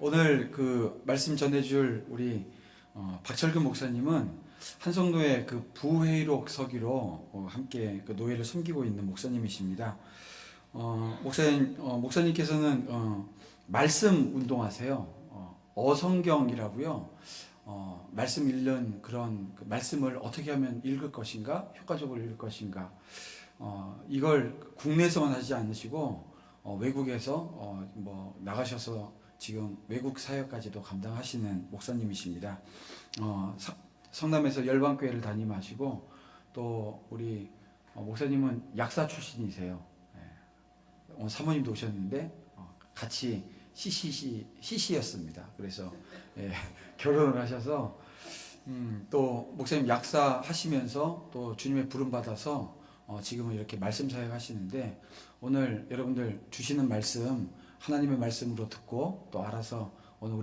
오늘 그 말씀 전해줄 우리 박철근 목사님은 한성노회 그 부회의록 서기로 함께 그 노회를 섬기고 있는 목사님이십니다. 목사님께서는 말씀 운동하세요. 어성경이라고요. 말씀 읽는 그런 그 말씀을 어떻게 하면 읽을 것인가, 효과적으로 읽을 것인가, 이걸 국내에서만 하지 않으시고 외국에서 나가셔서 지금 외국 사역까지도 감당하시는 목사님이십니다. 성남에서 열방교회를 담임하시고 또 우리 목사님은 약사 출신이세요. 오늘 사모님도 오셨는데 같이 CC였습니다. 그래서 결혼을 하셔서 또 목사님 약사 하시면서 또 주님의 부름 받아서 지금은 이렇게 말씀 사역 하시는데, 오늘 여러분들 주시는 말씀 하나님의 말씀으로 듣고 또 알아서 오늘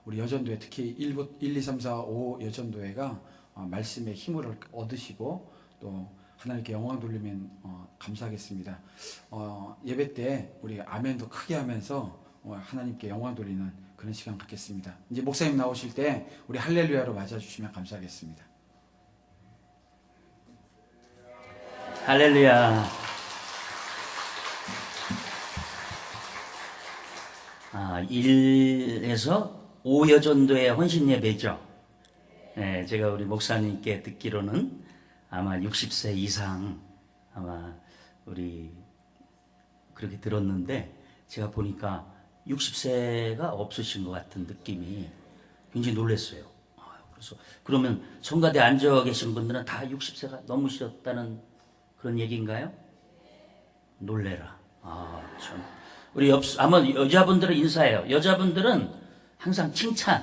우리 여전도회, 특히 1, 2, 3, 4, 5 여전도회가 말씀의 힘을 얻으시고 또 하나님께 영광 돌리면 감사하겠습니다. 예배 때 우리 아멘도 크게 하면서 하나님께 영광 돌리는 그런 시간 갖겠습니다. 이제 목사님 나오실 때 우리 할렐루야로 맞아주시면 감사하겠습니다. 할렐루야. 1에서 5 여전도의 헌신 예배죠. 네, 제가 우리 목사님께 듣기로는 아마 60세 이상 아마 우리 그렇게 들었는데, 제가 보니까 60세가 없으신 것 같은 느낌이 굉장히 놀랐어요. 그래서 그러면 성가대 앉아 계신 분들은 다 60세가 넘으셨다는 그런 얘기인가요? 놀래라. 참. 우리 아마 여자분들은 인사해요. 여자분들은 항상 칭찬,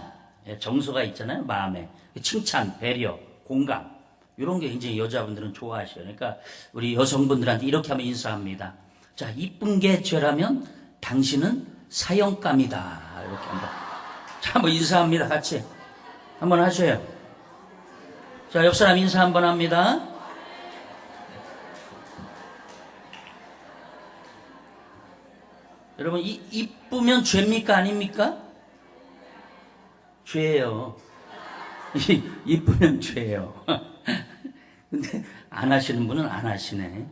정서가 있잖아요. 마음에 칭찬, 배려, 공감, 이런 게 굉장히 여자분들은 좋아하셔요. 그러니까 우리 여성분들한테 이렇게 하면 인사합니다. 자, 이쁜 게 죄라면 당신은 사형감이다. 이렇게 한번. 자, 한번 인사합니다. 같이 한번 하셔요. 자, 옆 사람 인사 한번 합니다. 여러분, 이쁘면 죄입니까? 아닙니까? 죄예요. 이쁘면 죄예요. 근데 안 하시는 분은 안 하시네.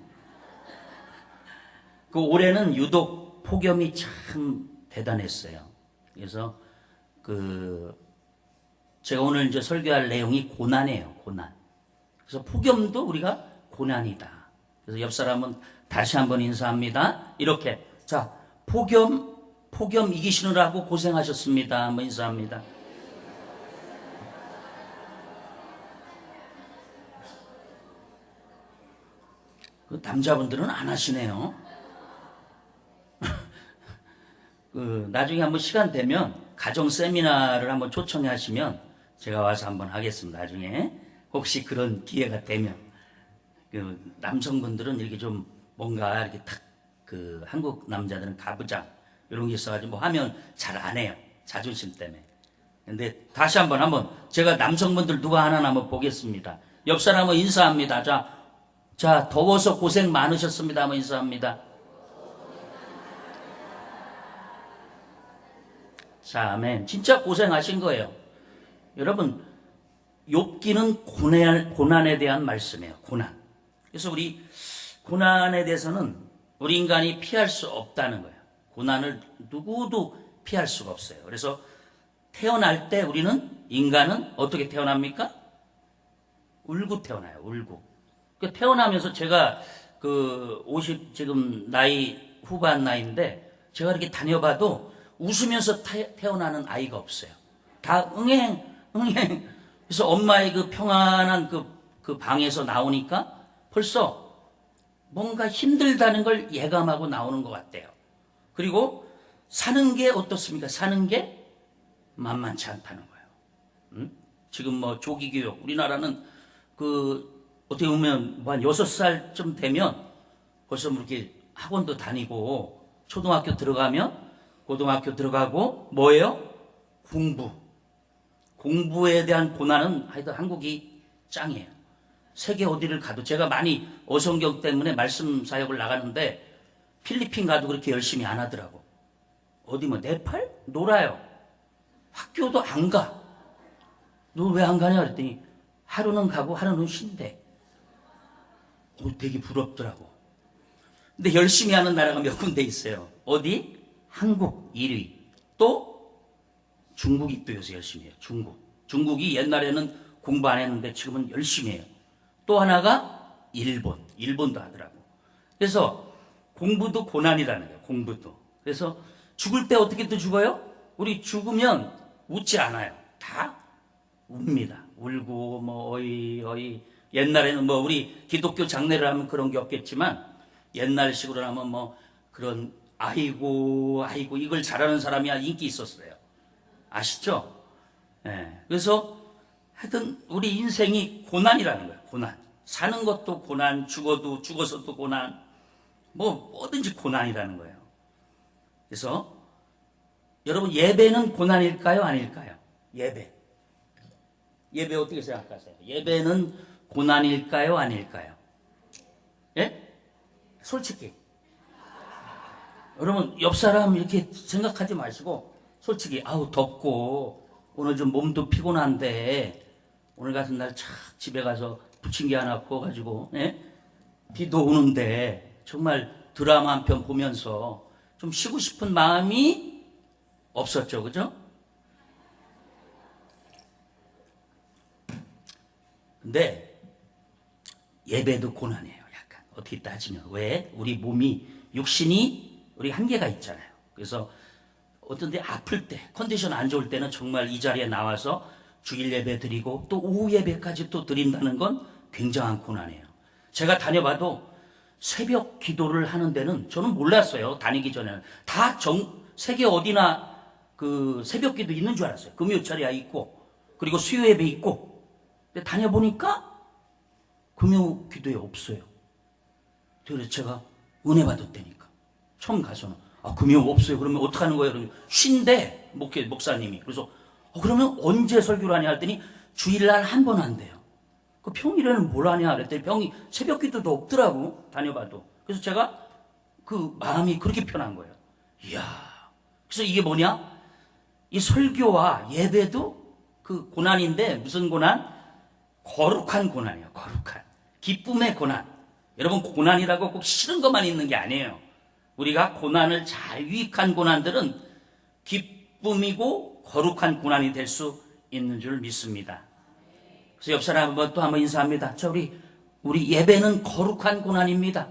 그 올해는 유독 폭염이 참 대단했어요. 그래서 제가 오늘 이제 설교할 내용이 고난이에요. 고난. 그래서 폭염도 우리가 고난이다. 그래서 옆 사람은 다시 한번 인사합니다. 이렇게. 자, 폭염 이기시느라고 고생하셨습니다. 한번 인사합니다. 그 남자분들은 안 하시네요. 나중에 한번 시간 되면 가정 세미나를 한번 초청해 하시면 제가 와서 한번 하겠습니다. 나중에 혹시 그런 기회가 되면. 남성분들은 이렇게 좀 뭔가 이렇게 탁 한국 남자들은 가부장 이런 게 있어가지고 하면 잘 안 해요. 자존심 때문에. 근데 다시 한번 제가 남성분들 누가 하나 한번 보겠습니다. 옆 사람은 인사합니다. 자, 더워서 고생 많으셨습니다. 한번 인사합니다. 자, 아멘. 진짜 고생하신 거예요. 여러분, 욥기는 고난에 대한 말씀이에요. 고난. 그래서 우리 고난에 대해서는 우리 인간이 피할 수 없다는 거예요. 고난을 누구도 피할 수가 없어요. 그래서 태어날 때 인간은 어떻게 태어납니까? 울고 태어나요. 울고. 태어나면서 제가 50 지금 나이 후반 나이인데 제가 이렇게 다녀봐도 웃으면서 태어나는 아이가 없어요. 다 응행. 그래서 엄마의 그 평안한 그 방에서 나오니까 벌써 뭔가 힘들다는 걸 예감하고 나오는 것 같아요. 그리고 사는 게 어떻습니까? 사는 게 만만치 않다는 거예요. 지금 조기교육, 우리나라는 어떻게 보면 한 6살쯤 되면 벌써 이렇게 학원도 다니고 초등학교 들어가면 고등학교 들어가고 뭐예요? 공부에 대한 고난은 하여튼 한국이 짱이에요. 세계 어디를 가도, 제가 많이 어성경 때문에 말씀 사역을 나가는데 필리핀 가도 그렇게 열심히 안 하더라고. 어디 네팔? 놀아요. 학교도 안 가. 너 왜 안 가냐 그랬더니 하루는 가고 하루는 쉰대. 되게 부럽더라고. 근데 열심히 하는 나라가 몇 군데 있어요. 어디? 한국 1위. 또 중국이 또 요새 열심히 해요. 중국이 옛날에는 공부 안 했는데 지금은 열심히 해요. 또 하나가 일본도 하더라고. 그래서 공부도 고난이라는 거예요. 공부도. 그래서 죽을 때 어떻게 또 죽어요? 우리 죽으면 웃지 않아요. 다 웁니다. 울고 뭐 어이 옛날에는 뭐 우리 기독교 장례를 하면 그런 게 없겠지만 옛날식으로 하면 뭐 그런 아이고 이걸 잘하는 사람이 인기 있었어요. 아시죠? 네. 그래서 하여튼 우리 인생이 고난이라는 거예요. 고난. 사는 것도 고난, 죽어서도 고난, 뭐든지 고난이라는 거예요. 그래서 여러분 예배는 고난일까요? 아닐까요? 예배 어떻게 생각하세요? 예배는 고난일까요? 아닐까요? 예? 솔직히 여러분 옆 사람 이렇게 생각하지 마시고 솔직히 아우 덥고 오늘 좀 몸도 피곤한데 오늘 같은 날 착 집에 가서 부침개 하나 구워가지고 예? 비도 오는데 정말 드라마 한 편 보면서 좀 쉬고 싶은 마음이 없었죠, 그죠? 근데 예배도 고난이에요. 약간 어떻게 따지면 왜? 우리 몸이 육신이 우리 한계가 있잖아요. 그래서 어떤 데 아플 때 컨디션 안 좋을 때는 정말 이 자리에 나와서 주일 예배 드리고 또 오후 예배까지 또 드린다는 건 굉장한 고난이에요. 제가 다녀봐도 새벽 기도를 하는 데는 저는 몰랐어요. 다니기 전에는 다 세계 어디나 그 새벽 기도 있는 줄 알았어요. 금요철이야 있고 그리고 수요 예배 있고. 근데 다녀보니까 금요 기도에 없어요. 그래서 제가 은혜 받았다니까. 처음 가서는 금요 없어요. 그러면 어떻게 하는 거예요? 그러면 쉰대 목사님이. 그래서 그러면 언제 설교를 하냐 했더니 주일날 한 번 한대요. 그 평일에는 뭘 하냐 그랬더니 새벽 기도도 없더라고. 다녀봐도. 그래서 제가 그 마음이 그렇게 편한 거예요. 이야. 그래서 이게 뭐냐? 이 설교와 예배도 그 고난인데 무슨 고난? 거룩한 고난이에요. 거룩한. 기쁨의 고난. 여러분 고난이라고 꼭 싫은 것만 있는 게 아니에요. 우리가 고난을 잘 유익한 고난들은 기쁨이고 거룩한 고난이 될 수 있는 줄 믿습니다. 그래서 옆 사람 또 한번 인사합니다. 자, 우리 예배는 거룩한 고난입니다.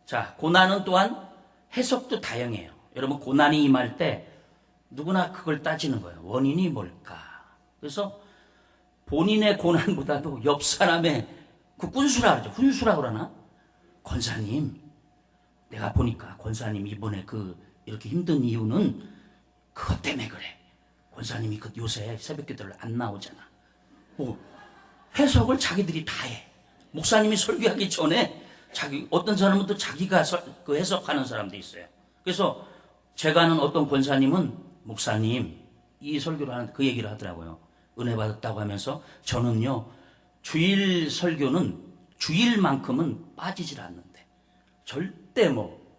자, 고난은 또한 해석도 다양해요. 여러분 고난이 임할 때 누구나 그걸 따지는 거예요. 원인이 뭘까? 그래서 본인의 고난보다도 옆 사람의 그 꾼수라 그러죠. 훈수라 그러나? 권사님, 내가 보니까 권사님 이번에 이렇게 힘든 이유는 그것 때문에 그래. 권사님이 요새 새벽기도를 안 나오잖아. 해석을 자기들이 다 해. 목사님이 설교하기 전에 어떤 사람은 또 자기가 그 해석하는 사람도 있어요. 그래서 제가 아는 어떤 권사님은 목사님 이 설교를 하는데 그 얘기를 하더라고요. 은혜 받았다고 하면서 저는요 주일 설교는 주일만큼은 빠지질 않는데 절대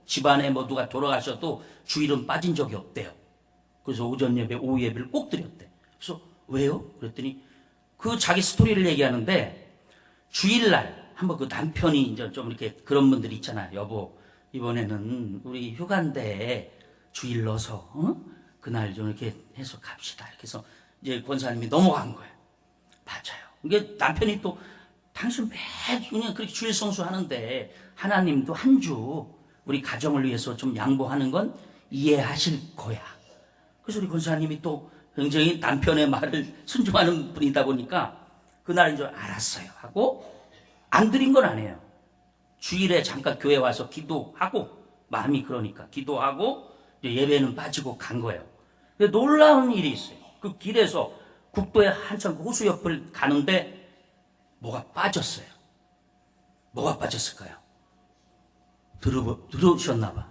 집안에 누가 돌아가셔도 주일은 빠진 적이 없대요. 그래서 오전 예배, 오후 예배를 꼭 드렸대. 그래서 왜요? 그랬더니 그 자기 스토리를 얘기하는데 주일날 한번 그 남편이 이제 좀 이렇게 그런 분들 있잖아요. 여보, 이번에는 우리 휴가인데 주일 넣어서 그날 좀 이렇게 해서 갑시다. 이렇게 해서 이제 권사님이 넘어간 거예요. 맞아요. 이게 남편이 또 당신 매주 그냥 그렇게 주일 성수하는데 하나님도 한 주 우리 가정을 위해서 좀 양보하는 건 이해하실 거야. 그래서 우리 권사님이 또 굉장히 남편의 말을 순종하는 분이다 보니까 그날 이제 알았어요 하고 안 드린 건 아니에요. 주일에 잠깐 교회 와서 기도하고 마음이 그러니까 기도하고 예배는 빠지고 간 거예요. 근데 놀라운 일이 있어요. 그 길에서 국도에 한참 호수 옆을 가는데 뭐가 빠졌어요. 뭐가 빠졌을까요? 들으셨나 봐.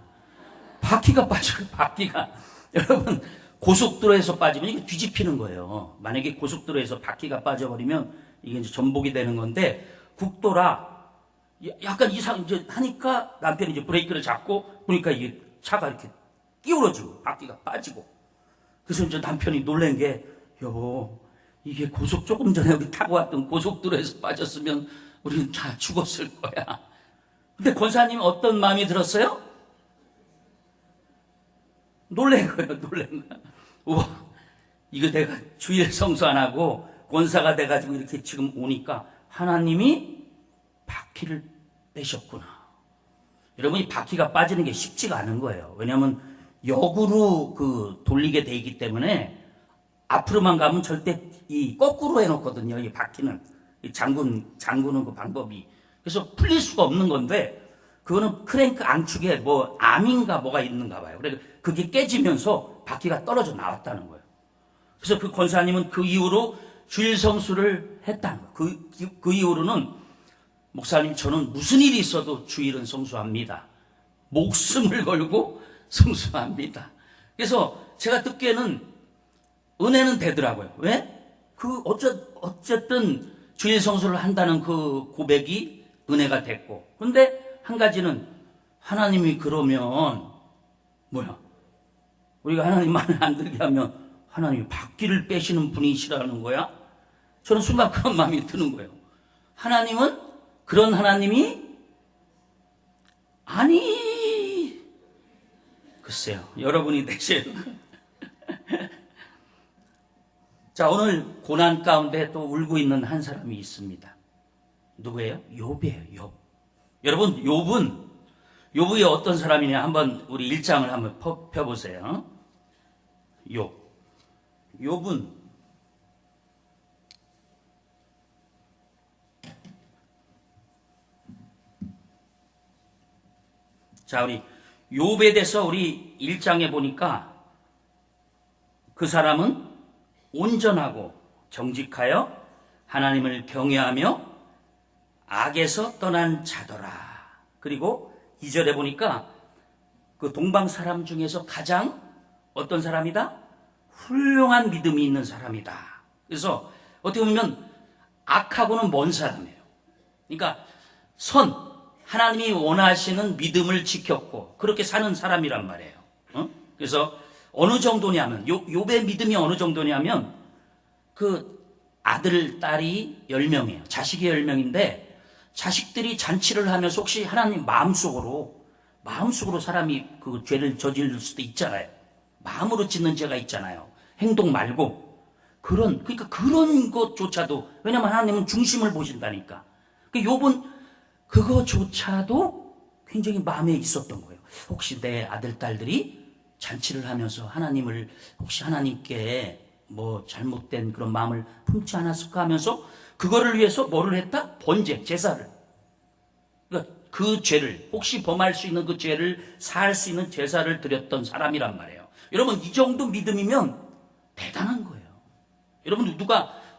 바퀴가 빠져요. 바퀴가. 여러분 고속도로에서 빠지면 이게 뒤집히는 거예요. 만약에 고속도로에서 바퀴가 빠져버리면 이게 이제 전복이 되는 건데 국도라 약간 이제 하니까 남편이 이제 브레이크를 잡고 보니까 이게 차가 이렇게 끼우러지고 바퀴가 빠지고. 그래서 이제 남편이 놀란 게, 여보, 이게 조금 전에 우리 타고 왔던 고속도로에서 빠졌으면 우리는 다 죽었을 거야. 근데 권사님 어떤 마음이 들었어요? 놀란 거예요, 놀란 거야. 우와, 이거 내가 주일 성수 안 하고 권사가 돼가지고 이렇게 지금 오니까 하나님이 바퀴를 빼셨구나. 여러분이 바퀴가 빠지는 게 쉽지가 않은 거예요. 왜냐하면 역으로 돌리게 돼 있기 때문에 앞으로만 가면 절대 거꾸로 해놓거든요. 이 바퀴는 잠그는 그 방법이. 그래서 풀릴 수가 없는 건데, 그거는 크랭크 안축에 암인가 뭐가 있는가 봐요. 그래서 그게 깨지면서 바퀴가 떨어져 나왔다는 거예요. 그래서 그 권사님은 그 이후로 주일 성수를 했다는 거예요. 그 이후로는, 목사님, 저는 무슨 일이 있어도 주일은 성수합니다. 목숨을 걸고 성수합니다. 그래서 제가 듣기에는 은혜는 되더라고요. 왜? 어쨌든 주일 성수를 한다는 그 고백이 은혜가 됐고. 근데 한 가지는, 하나님이 그러면 우리가 하나님 마음에 안 들게 하면 하나님이 바퀴를 빼시는 분이시라는 거야? 저는 순간 그런 마음이 드는 거예요. 하나님은 그런 하나님이 아니, 글쎄요, 여러분이 되세요. 자, 오늘 고난 가운데 또 울고 있는 한 사람이 있습니다. 누구예요? 욥이에요, 욥. 여러분, 욥이 어떤 사람이냐? 한번 우리 1장을 한번 펴보세요. 욥은 자, 우리 욥에 대해서 우리 1장에 보니까 그 사람은 온전하고 정직하여 하나님을 경외하며 악에서 떠난 자더라. 그리고 2절에 보니까 그 동방 사람 중에서 가장 어떤 사람이다? 훌륭한 믿음이 있는 사람이다. 그래서 어떻게 보면 악하고는 먼 사람이에요. 그러니까 하나님이 원하시는 믿음을 지켰고 그렇게 사는 사람이란 말이에요. 그래서 어느 정도냐면, 욥의 믿음이 어느 정도냐면, 그 아들, 딸이 10명이에요. 자식이 10명인데 자식들이 잔치를 하면서 혹시 하나님 마음속으로 사람이 그 죄를 저지를 수도 있잖아요. 마음으로 짓는 죄가 있잖아요. 행동 말고. 그러니까 그런 것조차도, 왜냐면 하나님은 중심을 보신다니까. 욥은 그거조차도 굉장히 마음에 있었던 거예요. 혹시 내 아들, 딸들이 잔치를 하면서 혹시 하나님께 잘못된 그런 마음을 품지 않았을까 하면서 그거를 위해서 뭐를 했다? 제사를. 그러니까 그 죄를, 혹시 범할 수 있는 그 죄를 사할 수 있는 제사를 드렸던 사람이란 말이에요. 여러분, 이 정도 믿음이면 대단한 거예요. 여러분,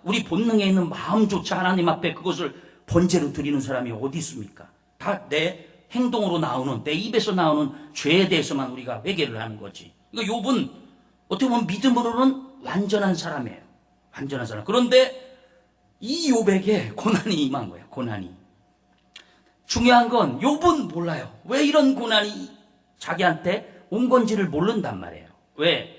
우리 본능에 있는 마음조차 하나님 앞에 그것을 번제로 드리는 사람이 어디 있습니까? 다 내 행동으로 나오는, 내 입에서 나오는 죄에 대해서만 우리가 회개를 하는 거지. 그러니까 욥은 어떻게 보면 믿음으로는 완전한 사람이에요. 완전한 사람. 그런데 이 욥에게 고난이 임한 거예요. 고난이. 중요한 건 욥은 몰라요. 왜 이런 고난이 자기한테 온 건지를 모른단 말이에요. 왜?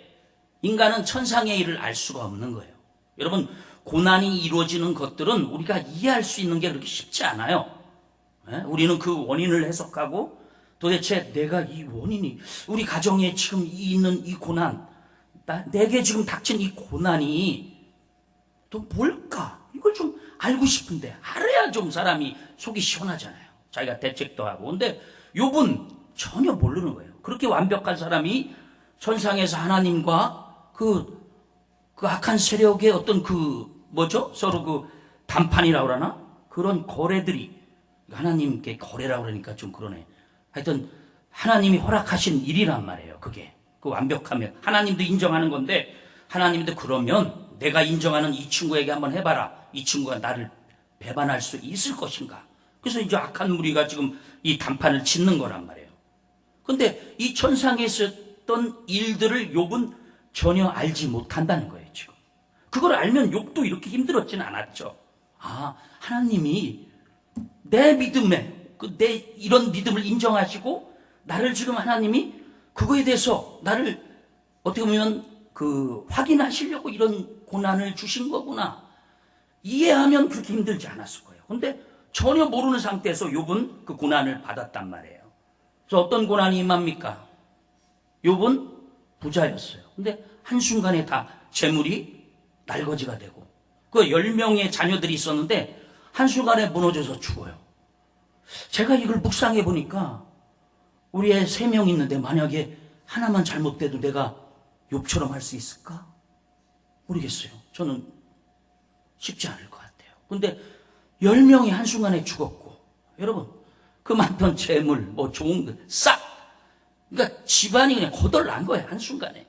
인간은 천상의 일을 알 수가 없는 거예요. 여러분, 고난이 이루어지는 것들은 우리가 이해할 수 있는 게 그렇게 쉽지 않아요. 우리는 그 원인을 해석하고, 도대체 내가 이 원인이, 우리 가정에 지금 있는 이 고난, 내게 지금 닥친 이 고난이 또 뭘까? 이걸 좀 알고 싶은데, 알아야 좀 사람이 속이 시원하잖아요. 자기가 대책도 하고. 근데 욥은 전혀 모르는 거예요. 그렇게 완벽한 사람이 천상에서 하나님과 그 악한 세력의 어떤 서로 그 담판이라고 그러나? 그런 거래들이, 하나님께 거래라고 그러니까 좀 그러네. 하여튼 하나님이 허락하신 일이란 말이에요. 그게. 그 완벽하면. 하나님도 인정하는 건데, 하나님도 그러면 내가 인정하는 이 친구에게 한번 해봐라. 이 친구가 나를 배반할 수 있을 것인가. 그래서 이제 악한 무리가 지금 이 단판을 짓는 거란 말이에요. 근데 이 천상에 있었던 일들을 욥은 전혀 알지 못한다는 거예요, 지금. 그걸 알면 욥도 이렇게 힘들었지는 않았죠. 하나님이 내 믿음에, 내 이런 믿음을 인정하시고 나를 지금 하나님이 그거에 대해서 나를 어떻게 보면 확인하시려고 이런 고난을 주신 거구나. 이해하면 그렇게 힘들지 않았을 거예요. 근데 전혀 모르는 상태에서 욥은 그 고난을 받았단 말이에요. 그래서 어떤 고난이 임합니까? 욥은 부자였어요. 근데 한순간에 다 재물이 날거지가 되고, 그 10명의 자녀들이 있었는데 한순간에 무너져서 죽어요. 제가 이걸 묵상해 보니까 우리 애 3명 있는데 만약에 하나만 잘못돼도 내가 욥처럼 할 수 있을까? 모르겠어요. 저는 쉽지 않을 것 같아요. 근데 10명이 한순간에 죽었고, 여러분, 그 많던 재물, 좋은 것, 싹! 그러니까 집안이 그냥 거덜난 거예요, 한순간에.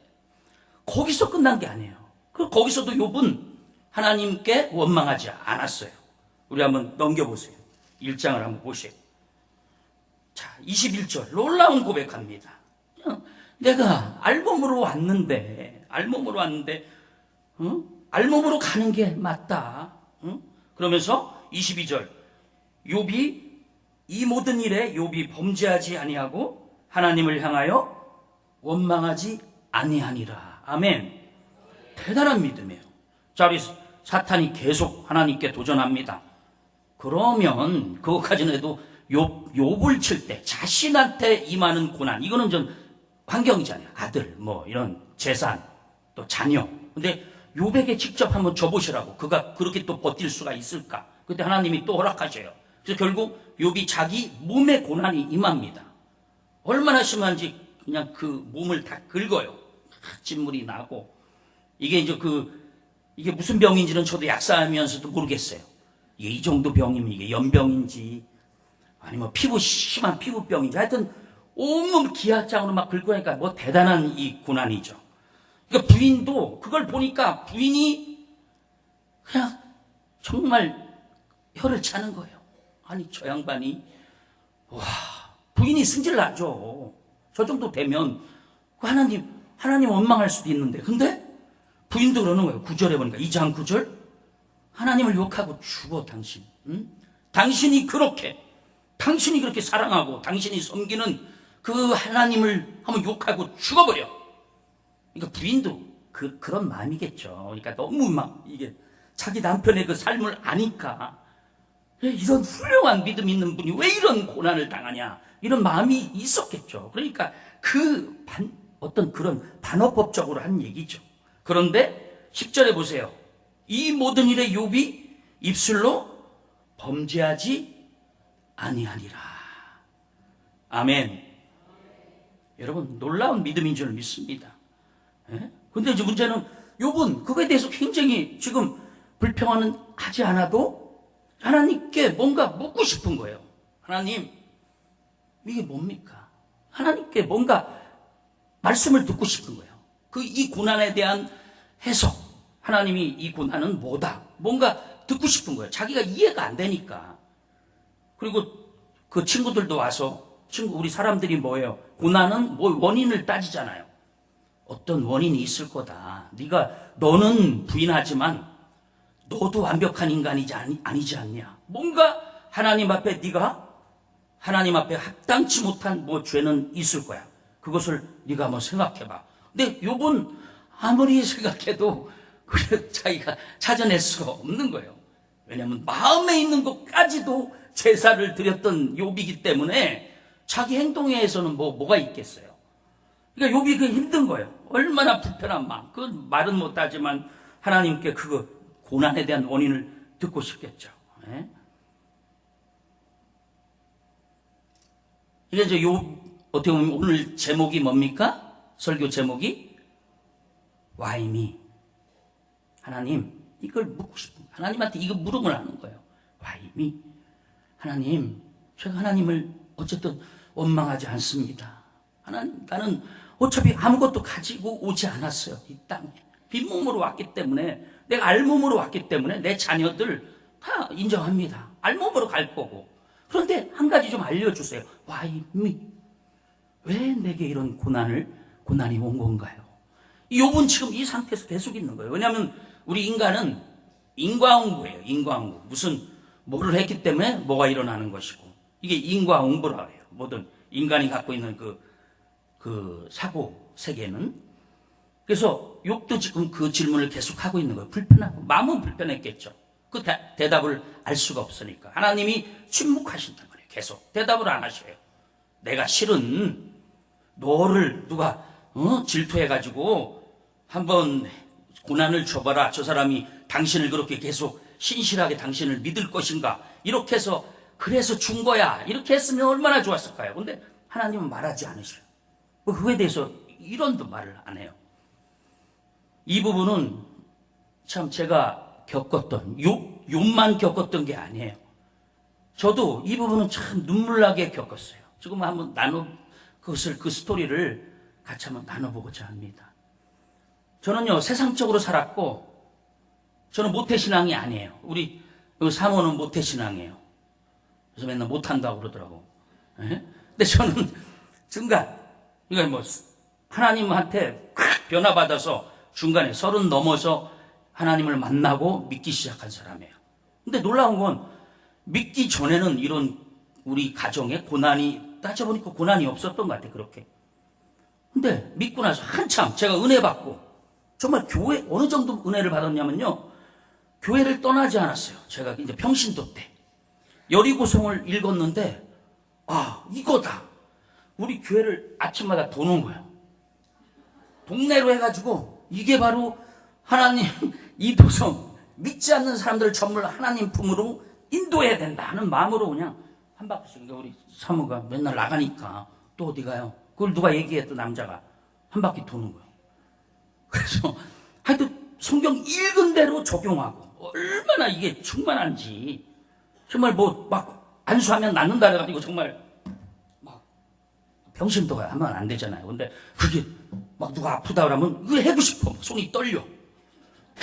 거기서 끝난 게 아니에요. 거기서도 욥은 하나님께 원망하지 않았어요. 우리 한번 넘겨보세요. 1장을 한번 보세요. 자, 21절. 놀라운 고백합니다. 내가 알몸으로 왔는데, 알몸으로 가는 게 맞다. 그러면서 22절. 욥이 이 모든 일에 욥이 범죄하지 아니하고 하나님을 향하여 원망하지 아니하니라. 아멘. 대단한 믿음이에요. 자, 우리 사탄이 계속 하나님께 도전합니다. 그러면 그것까지는 해도 욥을 칠 때 자신한테 임하는 고난, 이거는 좀 환경이잖아요. 아들, 이런 재산, 또 자녀. 근데 욥에게 직접 한번 줘보시라고. 그가 그렇게 또 버틸 수가 있을까? 그때 하나님이 또 허락하셔요. 그래서 결국 욥이 자기 몸에 고난이 임합니다. 얼마나 심한지 그냥 그 몸을 다 긁어요. 진물이 나고. 이게 이게 무슨 병인지는 저도 약사하면서도 모르겠어요. 이게 이 정도 병이면 이게 연병인지 아니면 심한 피부병인지, 하여튼 온몸 기하장으로 막 긁고 하니까 대단한 이 고난이죠. 그러니까 부인도 그걸 보니까 부인이 그냥 정말 혀를 차는 거예요. 아니, 저 양반이, 부인이 승질 나죠. 저 정도 되면 하나님 원망할 수도 있는데. 근데 부인도 그러는 거예요. 9절에 보니까, 2장 9절. 하나님을 욕하고 죽어, 당신. 응? 당신이 그렇게 사랑하고 당신이 섬기는 그 하나님을 한번 욕하고 죽어버려. 그러니까 부인도 그런 마음이겠죠. 그러니까 너무 이게 자기 남편의 그 삶을 아니까, 이런 훌륭한 믿음 있는 분이 왜 이런 고난을 당하냐, 이런 마음이 있었겠죠. 그러니까 어떤 그런 반어법적으로 한 얘기죠. 그런데 10절에 보세요. 이 모든 일에 욥이 입술로 범죄하지 아니하니라. 아멘. 여러분, 놀라운 믿음인 줄 믿습니다. 근데 이제 문제는 욥은 그거에 대해서 굉장히 지금 불평은 하지 않아도 하나님께 뭔가 묻고 싶은 거예요. 하나님, 이게 뭡니까? 하나님께 뭔가 말씀을 듣고 싶은 거예요. 이 고난에 대한 해석, 하나님이 이 고난은 뭐다, 뭔가 듣고 싶은 거예요. 자기가 이해가 안 되니까. 그리고 그 친구들도 와서, 우리 사람들이 뭐예요? 고난은 원인을 따지잖아요. 어떤 원인이 있을 거다. 너는 부인하지만 너도 완벽한 인간이지 아니지 않냐. 뭔가 하나님 앞에 네가 하나님 앞에 합당치 못한 죄는 있을 거야. 그것을 네가 한번 생각해봐. 근데 욥은 아무리 생각해도 자기가 찾아낼 수가 없는 거예요. 왜냐하면 마음에 있는 것까지도 제사를 드렸던 욥이기 때문에 자기 행동에서는 뭐가 있겠어요. 그러니까 욥이 힘든 거예요. 얼마나 불편한 마음. 그 말은 못하지만 하나님께 그 고난에 대한 원인을 듣고 싶겠죠. 이게 이제 어떻게 보면 오늘 제목이 뭡니까? 설교 제목이 Why me? 하나님, 이걸 묻고 싶은 거예요. 하나님한테 이거 물음을 하는 거예요. Why me? 하나님, 제가 하나님을 어쨌든 원망하지 않습니다. 하나님, 나는 어차피 아무것도 가지고 오지 않았어요. 이 땅에 빈몸으로 왔기 때문에, 내가 알몸으로 왔기 때문에 내 자녀들 다 인정합니다. 알몸으로 갈 거고. 그런데 한 가지 좀 알려주세요. Why me? 왜 내게 이런 고난이 온 건가요? 욥은 지금 이 상태에서 계속 있는 거예요. 왜냐하면 우리 인간은 인과응보예요. 인과응보. 뭐를 했기 때문에 뭐가 일어나는 것이고, 이게 인과응보라 그래요. 모든 인간이 갖고 있는 그 사고 세계는. 그래서 욥도 지금 그 질문을 계속하고 있는 거예요. 불편하고 마음은 불편했겠죠. 그 대답을 알 수가 없으니까. 하나님이 침묵하신단 말이에요. 계속 대답을 안 하셔요. 내가 실은 너를 누가 질투해가지고 한번 고난을 줘봐라. 저 사람이 당신을 그렇게 계속 신실하게 당신을 믿을 것인가. 이렇게 해서 그래서 준 거야. 이렇게 했으면 얼마나 좋았을까요? 근데 하나님은 말하지 않으셔요. 그거에 대해서 이런도 말을 안 해요. 이 부분은 참 제가 겪었던, 욥만 겪었던 게 아니에요. 저도 이 부분은 참 눈물나게 겪었어요. 지금 한번 그 스토리를 같이 한번 나눠보고자 합니다. 저는요, 세상적으로 살았고, 저는 모태신앙이 아니에요. 우리 사모는 모태신앙이에요. 그래서 맨날 못한다고 그러더라고. 근데 저는 순간, 이거 뭐, 하나님한테 변화받아서 중간에 30 넘어서 하나님을 만나고 믿기 시작한 사람이에요. 근데 놀라운 건 믿기 전에는 이런 우리 가정에 고난이, 따져보니까 고난이 없었던 것 같아요. 그렇게. 근데 믿고 나서 한참 제가 은혜 받고, 정말 교회, 어느 정도 은혜를 받았냐면요. 교회를 떠나지 않았어요. 제가 이제 평신도 때. 여리고성을 읽었는데, 아, 이거다. 우리 교회를 아침마다 도는 거예요. 동네로 해가지고, 이게 바로 하나님 이도성, 믿지 않는 사람들을 전부 하나님 품으로 인도해야 된다 하는 마음으로 그냥 한 바퀴씩. 우리 사모가 맨날 나가니까 또 어디 가요? 그걸 누가 얘기했던 남자가 한 바퀴 도는 거예요. 그래서 하여튼 성경 읽은 대로 적용하고 얼마나 이게 충만한지. 정말 뭐 막 안수하면 낫는다 해가지고 정말 막 병신도가 하면 안 되잖아요. 근데 그게 막 누가 아프다 그러면 그거 하고 싶어. 손이 떨려.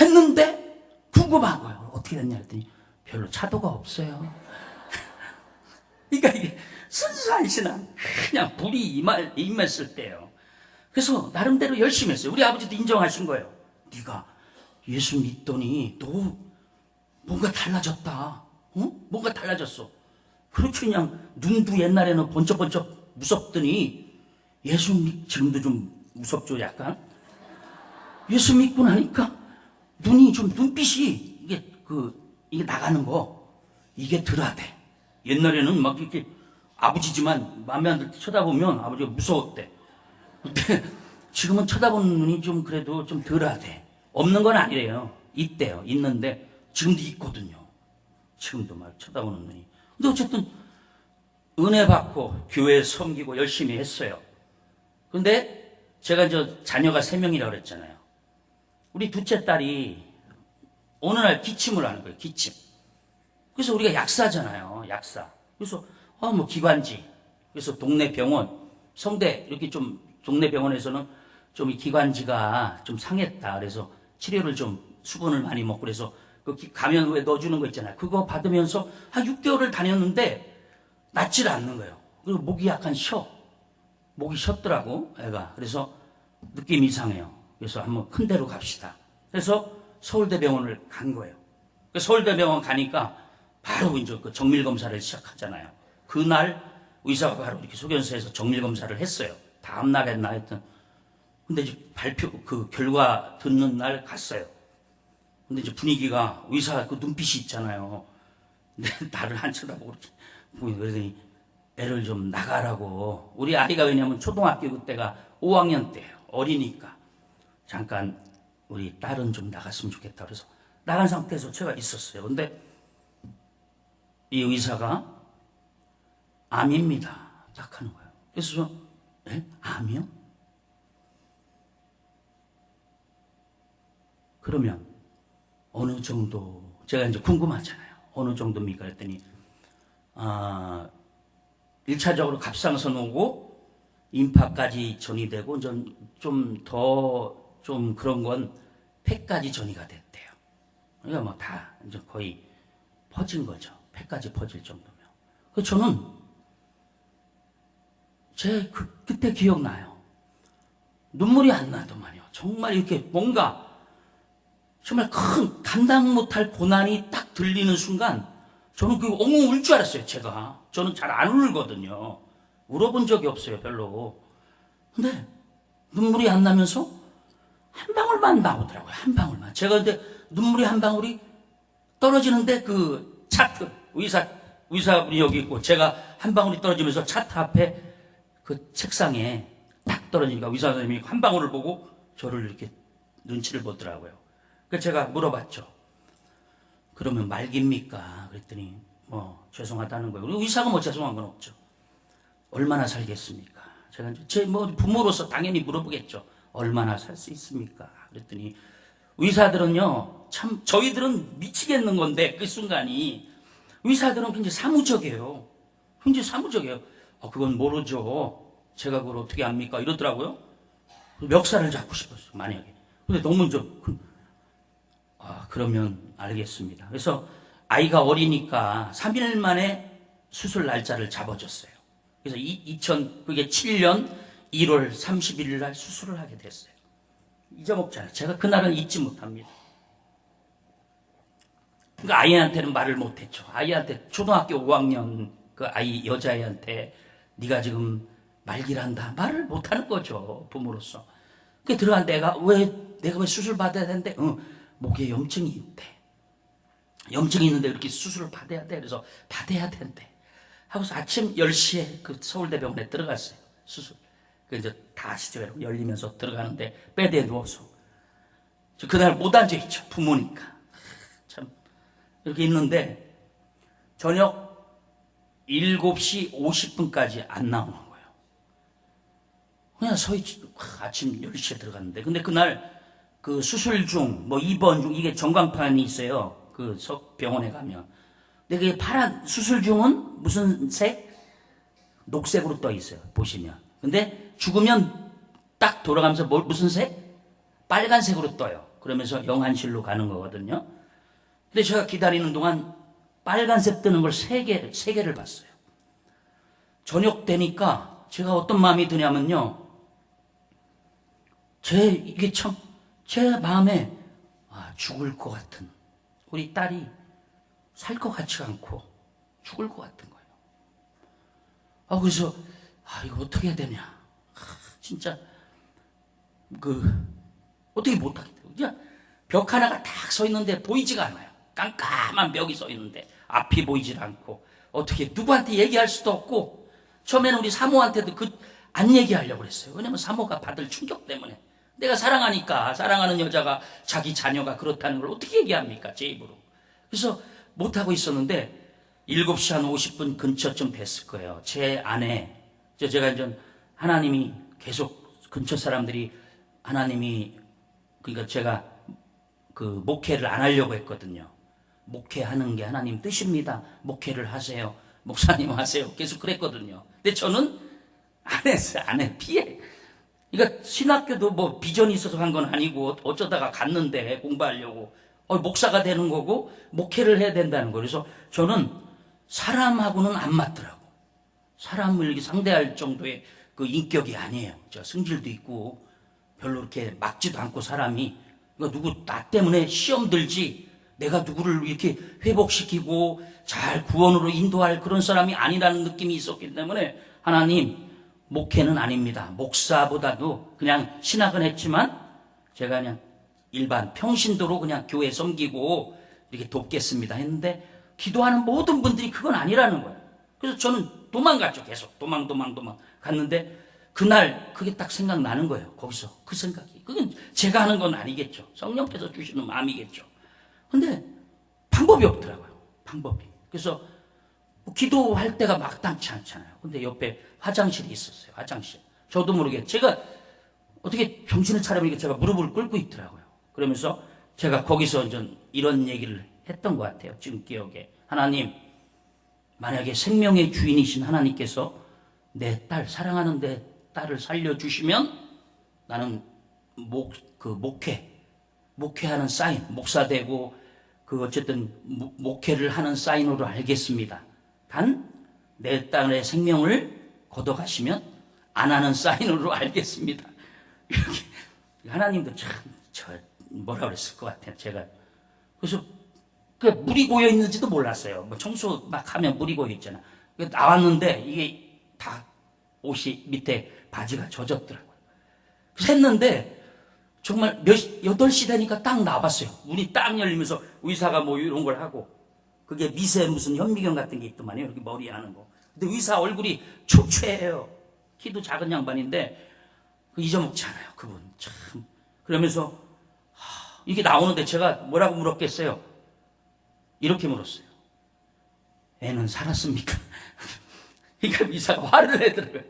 했는데 궁금한 거예요. 어떻게 됐냐 했더니 별로 차도가 없어요. 그러니까 이게 순수한 신앙, 그냥 불이 임했을 때예요. 그래서 나름대로 열심히 했어요. 우리 아버지도 인정하신 거예요. 네가 예수 믿더니 너 뭔가 달라졌다. 뭔가 달라졌어. 그렇게 그냥 눈도 옛날에는 번쩍번쩍 무섭더니 지금도 좀 무섭죠, 약간. 예수 믿고 나니까 눈빛이 이게 나가는 거, 이게 덜하대. 옛날에는 막 이렇게 아버지지만 마음에 안 들 때 쳐다보면 아버지가 무서웠대. 근데 지금은 쳐다보는 눈이 좀 그래도 좀 덜하대. 없는 건 아니래요. 있대요. 있는데 지금도 있거든요. 지금도 막 쳐다보는 눈이. 근데 어쨌든 은혜 받고 교회 섬기고 열심히 했어요. 근데 제가 이제 자녀가 3명이라고 그랬잖아요. 우리 둘째 딸이 어느 날 기침을 하는 거예요. 기침. 그래서 우리가 약사잖아요. 약사. 그래서 뭐 기관지. 그래서 동네 병원, 성대 이렇게 좀 동네 병원에서는 좀 이 기관지가 좀 상했다. 그래서 치료를 좀 수분을 많이 먹고 그래서 그 가면 왜 넣어주는 거 있잖아요. 그거 받으면서 한 6개월을 다녔는데 낫질 않는 거예요. 그리고 목이 약간 목이 쉬었더라고, 애가. 그래서 느낌이 이상해요. 그래서 한번 큰 데로 갑시다. 그래서 서울대병원을 간 거예요. 서울대병원 가니까 바로 이제 그 정밀검사를 시작하잖아요. 그날 의사가 바로 이렇게 소견서에서 정밀검사를 했어요. 다음날 했나 하여튼. 근데 이제 그 결과 듣는 날 갔어요. 근데 이제 분위기가 의사 그 눈빛이 있잖아요. 근데 나를 안 쳐다보고 그러더니 애를 좀 나가라고. 우리 아이가 왜냐면 초등학교 그때가 5학년 때예요. 어리니까. 잠깐 우리 딸은 좀 나갔으면 좋겠다. 그래서 나간 상태에서 제가 있었어요. 근데 이 의사가 암입니다. 딱 하는 거예요. 그래서 암이요? 그러면 어느 정도, 제가 이제 궁금하잖아요. 어느 정도입니까? 그랬더니 1차적으로 갑상선 오고 임파까지 전이되고 좀 그런 건 폐까지 전이가 됐대요. 그러니까 뭐 다 이제 거의 퍼진 거죠. 폐까지 퍼질 정도면. 그래서 저는 그때 기억나요. 눈물이 안 나더만요. 정말 이렇게 뭔가 정말 큰 감당 못할 고난이 딱 들리는 순간 저는 그 엉엉 울 줄 알았어요, 제가. 저는 잘 안 울거든요. 울어본 적이 없어요, 별로. 근데 눈물이 안 나면서 한 방울만 나오더라고요, 한 방울만. 제가 근데 눈물이 한 방울이 떨어지는데 그 차트, 의사분이 여기 있고 제가 한 방울이 떨어지면서 차트 앞에 그 책상에 딱 떨어지니까 의사 선생님이 한 방울을 보고 저를 이렇게 눈치를 보더라고요. 그래서 제가 물어봤죠. 그러면 말깁니까? 그랬더니 뭐 죄송하다는 거예요. 의사가 뭐 죄송한 건 없죠. 얼마나 살겠습니까? 제가 이제 제 뭐 부모로서 당연히 물어보겠죠. 얼마나 살 수 있습니까? 그랬더니 의사들은요, 참 저희들은 미치겠는 건데 그 순간이 의사들은 굉장히 사무적이에요. 굉장히 사무적이에요. 그건 모르죠. 제가 그걸 어떻게 압니까? 이러더라고요. 멱살을 잡고 싶었어요, 만약에. 근데 너무 그러면 알겠습니다. 그래서 아이가 어리니까 3일 만에 수술 날짜를 잡아줬어요. 그래서 그게 7년 1월 31일 날 수술을 하게 됐어요. 잊어먹잖아요. 제가 그날은 잊지 못합니다. 그러니까 아이한테는 말을 못했죠. 아이한테 초등학교 5학년 그 아이 여자애한테 네가 지금 말기란다 말을 못하는 거죠, 부모로서. 그 들어간 내가 왜 수술 받아야 되는데 목에 염증이 있대. 염증이 있는데 이렇게 수술을 받아야 돼. 그래서 받아야 된대. 하고서 아침 10시에 그 서울대병원에 들어갔어요. 수술. 그 이제 다 아시죠? 열리면서 들어가는데 베드에 누워서. 저 그날 못 앉아있죠. 부모니까. 참. 이렇게 있는데 저녁 7시 50분까지 안 나오는 거예요. 그냥 서있지. 아침 10시에 들어갔는데. 근데 그날 그 수술 중, 뭐 입원 중, 이게 전광판이 있어요. 그 병원에 가면. 근데 그 파란 수술 중은 무슨 색? 녹색으로 떠 있어요. 보시면. 근데 죽으면 딱 돌아가면서 무슨 색? 빨간색으로 떠요. 그러면서 영안실로 가는 거거든요. 근데 제가 기다리는 동안 빨간색 뜨는 걸 3개를 봤어요. 저녁 되니까 제가 어떤 마음이 드냐면요. 이게 참, 제 마음에, 죽을 것 같은, 우리 딸이 살 것 같지 않고 죽을 것 같은 거예요. 그래서, 이거 어떻게 해야 되냐. 진짜, 어떻게 못하겠다. 그냥 벽 하나가 딱 서 있는데 보이지가 않아요. 깜깜한 벽이 서 있는데 앞이 보이질 않고, 어떻게 누구한테 얘기할 수도 없고, 처음에는 우리 사모한테도 안 얘기하려고 그랬어요. 왜냐면 사모가 받을 충격 때문에. 내가 사랑하니까, 사랑하는 여자가 자기 자녀가 그렇다는 걸 어떻게 얘기합니까? 제 입으로. 그래서 못하고 있었는데 7시 한 50분 근처쯤 됐을 거예요. 제 아내, 제가 이제 하나님이 계속 근처 사람들이 그러니까 제가 그 목회를 안 하려고 했거든요. 목회하는 게 하나님 뜻입니다. 목회를 하세요. 목사님 하세요. 계속 그랬거든요. 근데 저는 안 했어요. 피해. 그러니까 신학교도 뭐 비전이 있어서 간 건 아니고 어쩌다가 갔는데 공부하려고 목사가 되는 거고 목회를 해야 된다는 거예요. 그래서 저는 사람하고는 안 맞더라고. 사람을 이렇게 상대할 정도의 그 인격이 아니에요. 저 성질도 있고 별로 이렇게 막지도 않고 사람이. 그러니까 나 때문에 시험 들지 내가 누구를 이렇게 회복시키고 잘 구원으로 인도할 그런 사람이 아니라는 느낌이 있었기 때문에 하나님, 목회는 아닙니다. 목사보다도 그냥 신학은 했지만 제가 그냥 일반 평신도로 그냥 교회 섬기고 이렇게 돕겠습니다 했는데 기도하는 모든 분들이 그건 아니라는 거예요. 그래서 저는 도망갔죠. 계속 도망 갔는데 그날 그게 딱 생각나는 거예요. 거기서 그 생각이. 그건 제가 하는 건 아니겠죠. 성령께서 주시는 마음이겠죠. 근데 방법이 없더라고요. 방법이. 그래서 뭐 기도할 때가 마땅치 않잖아요. 근데 옆에 화장실이 있었어요. 화장실. 저도 모르게 제가 어떻게 정신을 차려보니까 제가 무릎을 꿇고 있더라고요. 그러면서 제가 거기서 이런 얘기를 했던 것 같아요. 지금 기억에. 하나님, 만약에 생명의 주인이신 하나님께서 내 딸, 사랑하는 내 딸을 살려주시면 나는 목회하는 사인, 목사 되고 어쨌든 목회를 하는 사인으로 알겠습니다. 단 내 딸의 생명을 걷어가시면 안 하는 사인으로 알겠습니다. 이렇게 하나님도 참 뭐라 그랬을 것 같아요. 제가 그래서 그 물이 고여 있는지도 몰랐어요. 뭐 청소 막 하면 물이 고여 있잖아. 나왔는데 이게 다 옷이 밑에 바지가 젖었더라고요. 샜는데 정말 8시 되니까 딱 나왔어요. 문이 딱 열리면서 의사가 뭐 이런 걸 하고, 그게 미세 무슨 현미경 같은 게 있더만요. 이렇게 머리에 하는 거. 근데 의사 얼굴이 초췌해요. 키도 작은 양반인데 잊어먹지 않아요. 그분 참. 그러면서 이게 나오는데 제가 뭐라고 물었겠어요? 이렇게 물었어요. 애는 살았습니까? 그러니까 의사가 화를 내더라고요.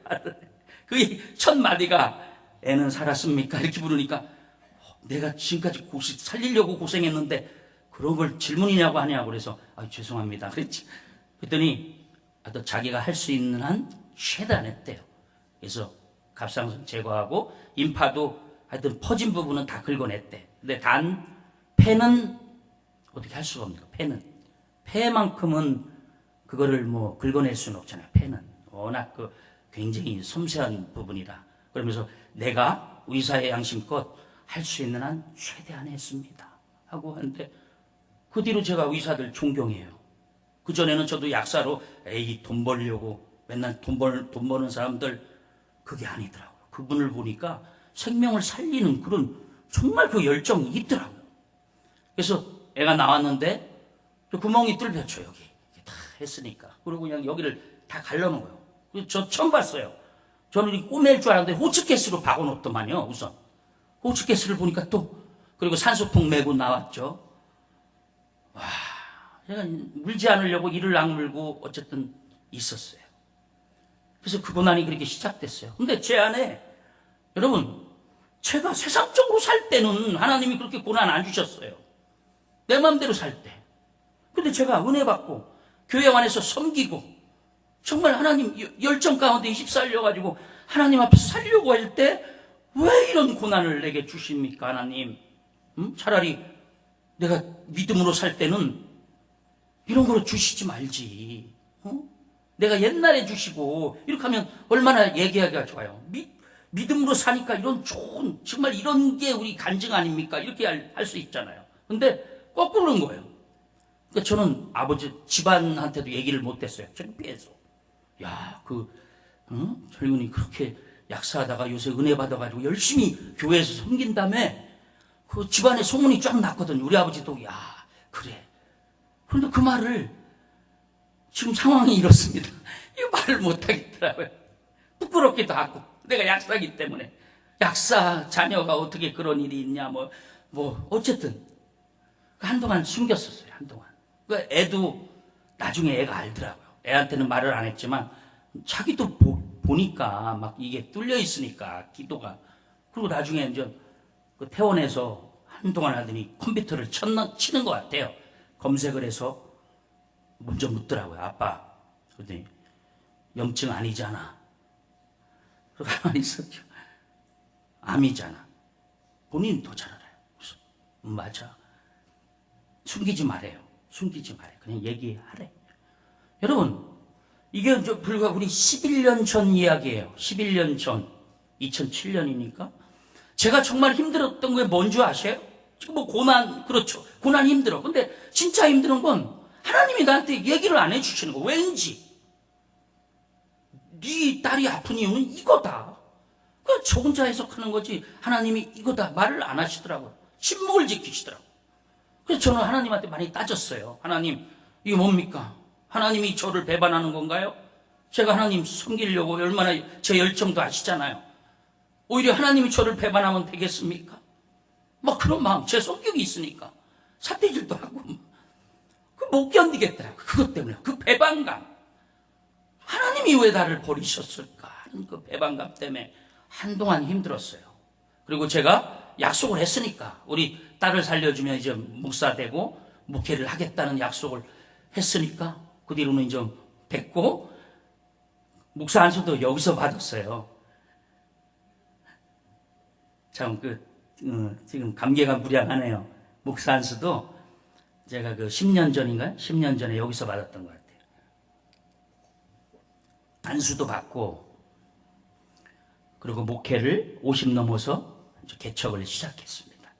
그 첫 마디가 애는 살았습니까? 이렇게 물으니까 내가 지금까지 살리려고 고생했는데 그런 걸 질문이냐고 하냐고 그래서 죄송합니다. 그랬지. 그랬더니 또 자기가 할 수 있는 한 최대한 했대요. 그래서 갑상선 제거하고 임파도 하여튼 퍼진 부분은 다 긁어냈대. 근데 단 폐는 어떻게 할 수가 없는 거예요. 폐만큼은 그거를 뭐 긁어낼 수는 없잖아요. 폐는 워낙 굉장히 섬세한 부분이라. 그러면서 내가 의사의 양심껏 할 수 있는 한 최대한 했습니다 하고 하는데, 그 뒤로 제가 의사들 존경해요. 그 전에는 저도 약사로 에이 돈 벌려고 맨날 돈 버는 사람들, 그게 아니더라고요. 그분을 보니까 생명을 살리는 그런 정말 그 열정이 있더라고요. 그래서 애가 나왔는데 저 구멍이 뚫렸죠. 여기 다 했으니까. 그리고 그냥 여기를 다 갈라놓은 거예요. 저 처음 봤어요. 저는 이 꼬맬 줄 알았는데 호치케스로 박아놓더만요. 우선 호치케스를 보니까 또, 그리고 산소통 메고 나왔죠. 와, 제가 물지 않으려고 이를 악물고 어쨌든 있었어요. 그래서 그 고난이 그렇게 시작됐어요. 근데 제 안에, 여러분, 제가 세상적으로 살 때는 하나님이 그렇게 고난 안 주셨어요. 내 마음대로 살 때. 근데 제가 은혜 받고 교회 안에서 섬기고 정말 하나님 열정 가운데 휩쓸려가지고 하나님 앞에서 살려고 할 때 왜 이런 고난을 내게 주십니까, 하나님? 차라리 내가 믿음으로 살 때는 이런 거로 주시지 말지. 내가 옛날에 주시고 이렇게 하면 얼마나 얘기하기가 좋아요. 믿음으로 사니까 이런 좋은, 정말 이런 게 우리 간증 아닙니까? 이렇게 할 수 있잖아요. 근데 거꾸로는 거예요. 그러니까 저는 아버지 집안한테도 얘기를 못했어요. 창피해서. 야, 젊은이 그렇게 약사하다가 요새 은혜 받아가지고 열심히 교회에서 섬긴 다음에 그 집안에 소문이 쫙 났거든요. 우리 아버지도, 야, 그래. 그런데 그 말을 지금 상황이 이렇습니다. 이 말을 못하겠더라고요. 부끄럽기도 하고. 내가 약사이기 때문에. 약사 자녀가 어떻게 그런 일이 있냐, 어쨌든. 한동안 숨겼었어요, 한동안. 그 애도 나중에 애가 알더라고요. 애한테는 말을 안 했지만, 자기도 보니까 막 이게 뚫려 있으니까, 기도가. 그리고 나중에 이제 그 퇴원해서 한동안 하더니 컴퓨터를 치는 것 같아요. 검색을 해서 먼저 묻더라고요. 아빠. 그랬더니 염증 아니잖아. 그래서 가만히 있었죠. 암이잖아. 본인이 더 잘 알아요. 그래서 맞아. 숨기지 말아요. 숨기지 말아요. 그냥 얘기하래. 여러분, 이게 불과 우리 11년 전 이야기예요. 11년 전. 2007년이니까. 제가 정말 힘들었던 게 뭔지 아세요? 지금 고난, 그렇죠. 고난 힘들어. 근데 진짜 힘든 건 하나님이 나한테 얘기를 안 해주시는 거. 왠지. 네 딸이 아픈 이유는 이거다. 저 혼자 해석하는 거지. 하나님이 이거다. 말을 안 하시더라고요. 침묵을 지키시더라고요. 그래서 저는 하나님한테 많이 따졌어요. 하나님, 이게 뭡니까? 하나님이 저를 배반하는 건가요? 제가 하나님 섬기려고 얼마나 제 열정도 아시잖아요. 오히려 하나님이 저를 배반하면 되겠습니까? 그런 마음, 제 성격이 있으니까. 삿대질도 하고. 못 견디겠더라고요. 그것 때문에. 그 배반감. 하나님이 왜 나를 버리셨을까 하는 그 배반감 때문에 한동안 힘들었어요. 그리고 제가 약속을 했으니까, 우리 딸을 살려주면 이제 목사 되고 목회를 하겠다는 약속을 했으니까, 그 뒤로는 이제 됐고, 목사 안수도 여기서 받았어요. 참, 지금 감개가 무량하네요. 목사 안수도 제가 10년 전인가요? 10년 전에 여기서 받았던 것 같아요. 안수도 받고, 그리고 목회를 50 넘어서 개척을 시작했습니다.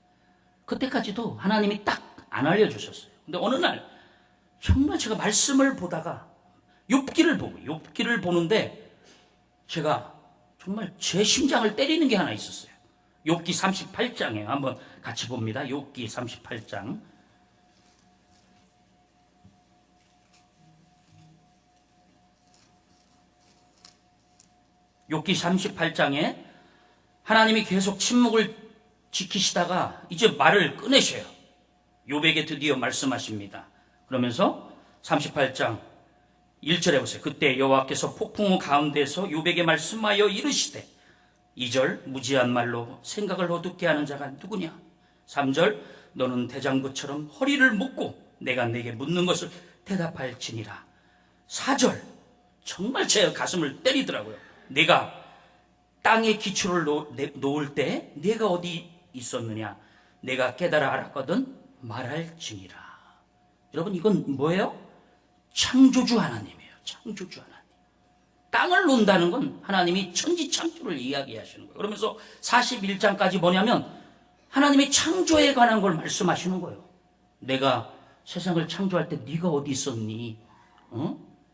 그때까지도 하나님이 딱 안 알려주셨어요. 근데 어느 날 정말 제가 말씀을 보다가 욥기를 보는데 제가 정말 제 심장을 때리는 게 하나 있었어요. 욥기 38장에 한번 같이 봅니다. 욥기 38장. 욥기 38장에 하나님이 계속 침묵을 지키시다가 이제 말을 꺼내셔요. 욥에게 드디어 말씀하십니다. 그러면서 38장 1절에 보세요. 그때 여호와께서 폭풍우 가운데서 욥에게 말씀하여 이르시되 2절 무지한 말로 생각을 어둡게 하는 자가 누구냐. 3절 너는 대장부처럼 허리를 묶고 내가 내게 묻는 것을 대답할지니라. 4절 정말 제 가슴을 때리더라고요. 내가 땅에 기초를 놓을 때 내가 어디 있었느냐. 내가 깨달아 알았거든 말할지니라. 여러분 이건 뭐예요? 창조주 하나님이에요. 창조주 하나님. 땅을 논다는 건 하나님이 천지창조를 이야기하시는 거예요. 그러면서 41장까지 뭐냐면 하나님이 창조에 관한 걸 말씀하시는 거예요. 내가 세상을 창조할 때 네가 어디 있었니?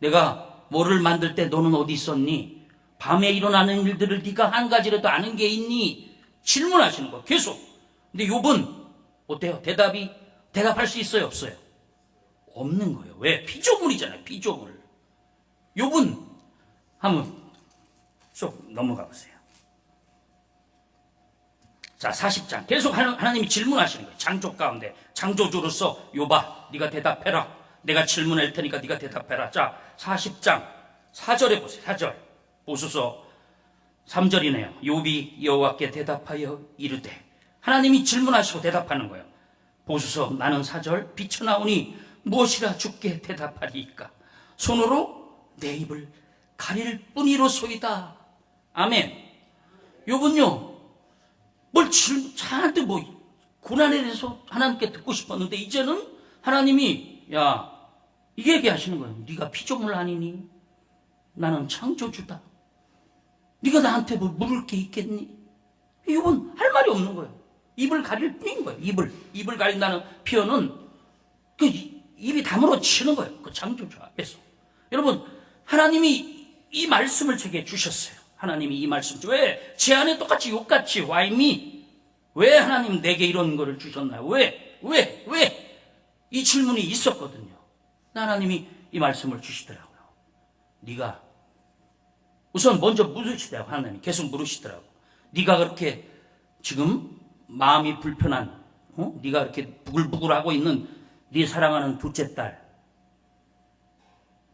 내가 뭐를 만들 때 너는 어디 있었니? 밤에 일어나는 일들을 네가 한 가지라도 아는 게 있니? 질문하시는 거예요. 계속. 근데 욥은 어때요? 대답할 수 있어요? 없어요? 없는 거예요. 왜? 피조물이잖아요. 피조물. 욥은 한번 쏙 넘어가 보세요. 자, 40장. 계속 하나님이 질문하시는 거예요. 창조 가운데. 창조주로서 욥아, 네가 대답해라. 내가 질문할 테니까 네가 대답해라. 자, 40장 4절에 보세요. 4절. 보소서 3절이네요. 욥이 여호와께 대답하여 이르되. 하나님이 질문하시고 대답하는 거예요. 보소서 나는 4절 비쳐나오니 무엇이라 주께 대답하리이까. 손으로 내 입을 가릴 뿐이로소이다. 아멘. 욥은요 잔뜩 고난에 대해서 하나님께 듣고 싶었는데 이제는 하나님이 이게 얘기하시는 거예요. 네가 피조물 아니니? 나는 창조주다. 네가 나한테 뭐 물을 게 있겠니? 욥은 할 말이 없는 거예요. 입을 가릴 뿐인 거예요. 입을 가린다는 표현은 그 입이 다물어 치는 거예요. 그 창조주 앞에서. 여러분, 하나님이 이 말씀을 제게 주셨어요. 하나님이 이 말씀. 왜? 제 안에 똑같이 욕같이 why me? 왜 하나님 내게 이런 거를 주셨나요? 왜? 이 질문이 있었거든요. 하나님이 이 말씀을 주시더라고요. 네가 우선 먼저 물으시더라고요. 하나님이 계속 물으시더라고요. 네가 그렇게 지금 마음이 불편한 네가 그렇게 부글부글하고 있는 네 사랑하는 둘째 딸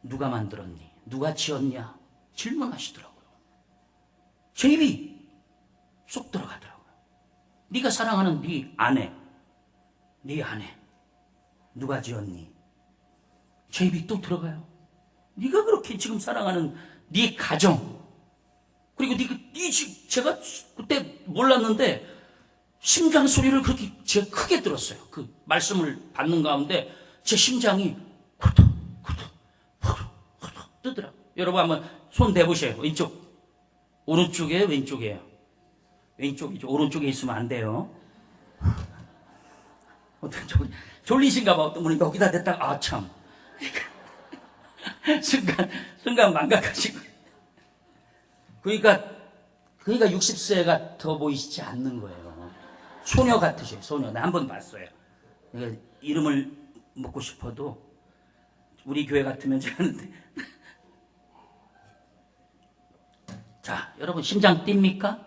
누가 만들었니? 누가 지었냐? 질문하시더라고요. 제 입이 쏙 들어가더라고요. 네가 사랑하는 네 아내 누가 지었니? 제 입이 또 들어가요. 네가 그렇게 지금 사랑하는 네 가정 그리고 제가 그때 몰랐는데 심장 소리를 그렇게 제가 크게 들었어요. 그 말씀을 받는 가운데 제 심장이 후둑 뜨더라고요. 여러분 한번 손 대보세요. 왼쪽 오른쪽이에요? 왼쪽이에요? 왼쪽이죠. 오른쪽에 있으면 안 돼요. 어떤 졸리신가 봐. 어떤 분이 여기다 댔다가 참 순간 망각하시고 그러니까 60세가 더 보이시지 않는 거예요. 소녀 같으셔요. 소녀. 나 한 번 봤어요. 그러니까 이름을 묻고 싶어도 우리 교회 같으면 하는데 자, 여러분 심장 뜁니까?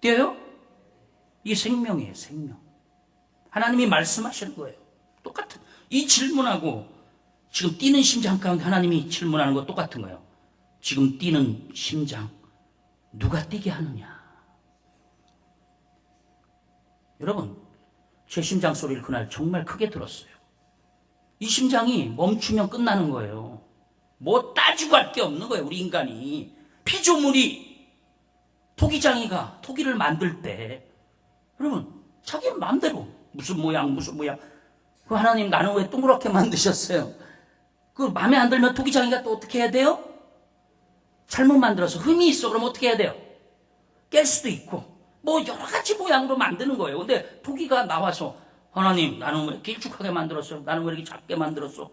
뛰어요? 이게 생명이에요. 생명. 하나님이 말씀하시는 거예요. 똑같은 이 질문하고 지금 뛰는 심장 가운데 하나님이 질문하는 거 똑같은 거예요. 지금 뛰는 심장 누가 뛰게 하느냐? 여러분 제 심장 소리를 그날 정말 크게 들었어요. 이 심장이 멈추면 끝나는 거예요. 뭐 따지고 할 게 없는 거예요. 우리 인간이 피조물이 토기장이가 토기를 만들 때 여러분 자기 마음대로 무슨 모양 그 하나님 나는 왜 동그랗게 만드셨어요? 그 마음에 안 들면 토기장이가 또 어떻게 해야 돼요? 잘못 만들어서 흠이 있어. 그럼 어떻게 해야 돼요? 깰 수도 있고 뭐 여러 가지 모양으로 만드는 거예요. 근데 토기가 나와서 하나님 나는 왜 길쭉하게 만들었어? 나는 왜 이렇게 작게 만들었어?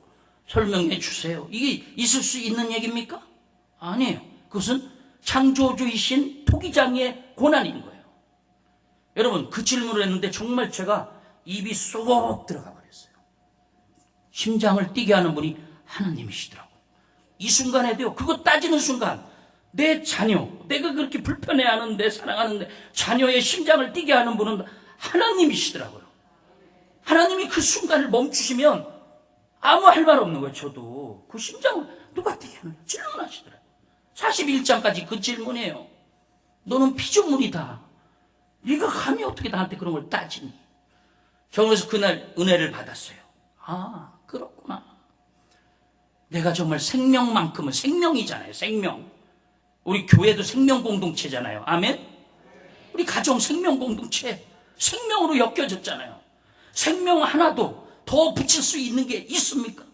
설명해 주세요. 이게 있을 수 있는 얘기입니까? 아니에요. 그것은 창조주이신 토기장의 고난인 거예요. 여러분, 그 질문을 했는데 정말 제가 입이 쏙 들어가 버렸어요. 심장을 뛰게 하는 분이 하나님이시더라고요. 이 순간에도요, 그거 따지는 순간 내 자녀, 내가 그렇게 불편해하는데 사랑하는데 자녀의 심장을 뛰게 하는 분은 하나님이시더라고요. 하나님이 그 순간을 멈추시면 아무 할 말 없는 거예요. 저도 그 심장을 누가 뛰게 하느냐 질문하시더라고요. 41장까지 그 질문이에요. 너는 피조물이다. 네가 감히 어떻게 나한테 그런 걸 따지니? 저 그래서 그날 은혜를 받았어요. 아, 그렇구나. 내가 정말 생명만큼은 생명이잖아요. 생명. 우리 교회도 생명 공동체잖아요. 아멘? 우리 가정 생명 공동체. 생명으로 엮여졌잖아요. 생명 하나도 더 붙일 수 있는 게 있습니까?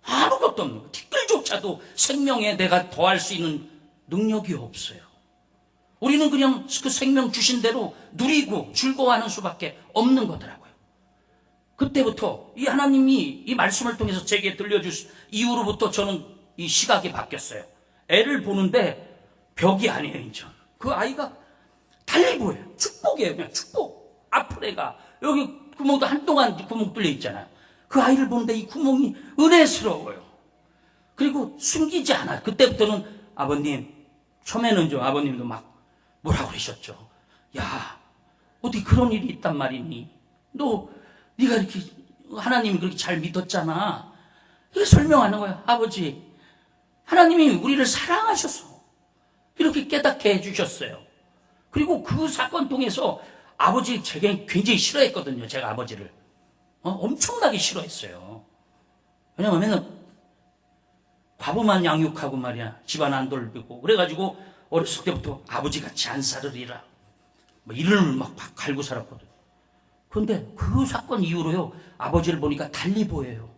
아무것도 없는 거예요. 티끌조차도 생명에 내가 더할 수 있는 능력이 없어요. 우리는 그냥 그 생명 주신 대로 누리고 즐거워하는 수밖에 없는 거더라고요. 그때부터 이 하나님이 이 말씀을 통해서 제게 들려주신 이후로부터 저는 이 시각이 바뀌었어요. 애를 보는데 벽이 아니에요, 이제. 그 아이가 달리 보여요. 축복이에요, 그냥 축복. 앞을 애가 여기 구멍도 한동안 구멍 뚫려 있잖아요. 그 아이를 보는데 이 구멍이 은혜스러워요. 그리고 숨기지 않아요. 그때부터는 아버님, 처음에는 좀 아버님도 막 뭐라고 그러셨죠. 야, 어떻게 그런 일이 있단 말이니? 네가 이렇게 하나님이 그렇게 잘 믿었잖아. 이게 설명하는 거야. 아버지, 하나님이 우리를 사랑하셔서 이렇게 깨닫게 해주셨어요. 그리고 그 사건 통해서 아버지 제게 굉장히 싫어했거든요. 제가 아버지를 엄청나게 싫어했어요. 왜냐하면 과부만 양육하고 말이야, 집안 안 돌보고 그래가지고 어렸을 때부터 아버지같이 안 살으리라 뭐 이름을 막 갈고 살았거든. 그런데 그 사건 이후로요, 아버지를 보니까 달리 보여요.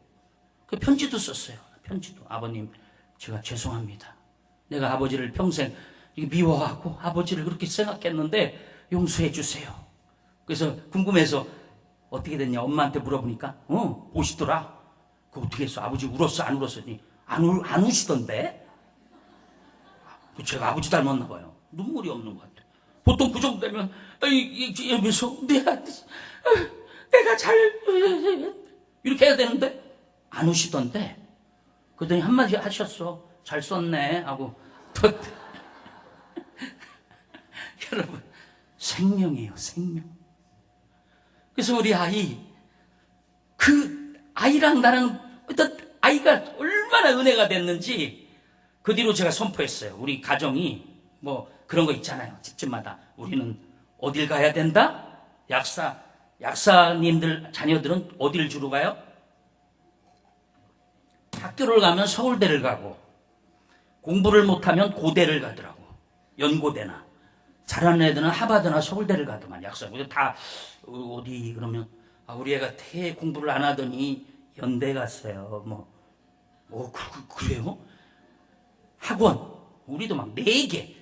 그 편지도 썼어요. 편지도. 아버님, 제가 죄송합니다. 내가 아버지를 평생 미워하고 아버지를 그렇게 생각했는데 용서해 주세요. 그래서 궁금해서 어떻게 됐냐 엄마한테 물어보니까 보시더라. 그 어떻게 했어? 아버지 울었어? 안 울었으니 안 우시던데? 제가 아버지 닮았나 봐요. 눈물이 없는 것 같아요. 보통 그 정도 되면 이러면서 내가 잘 이렇게 해야 되는데 안 우시던데. 그러더니 한마디 하셨어. 잘 썼네 하고 여러분, 생명이에요, 생명. 그래서 우리 아이, 그 아이랑 나랑 어떤 아이가 얼마나 은혜가 됐는지 그 뒤로 제가 선포했어요. 우리 가정이 뭐 그런 거 있잖아요. 집집마다 우리는 어딜 가야 된다? 약사님들 자녀들은 어딜 주로 가요? 학교를 가면 서울대를 가고 공부를 못하면 고대를 가더라고. 연고대나. 잘하는 애들은 하버드나 서울대를 가더만. 약사. 다 어디 그러면 우리 애가 되게 공부를 안 하더니 연대 갔어요. 그래요? 학원 우리도 막 4개.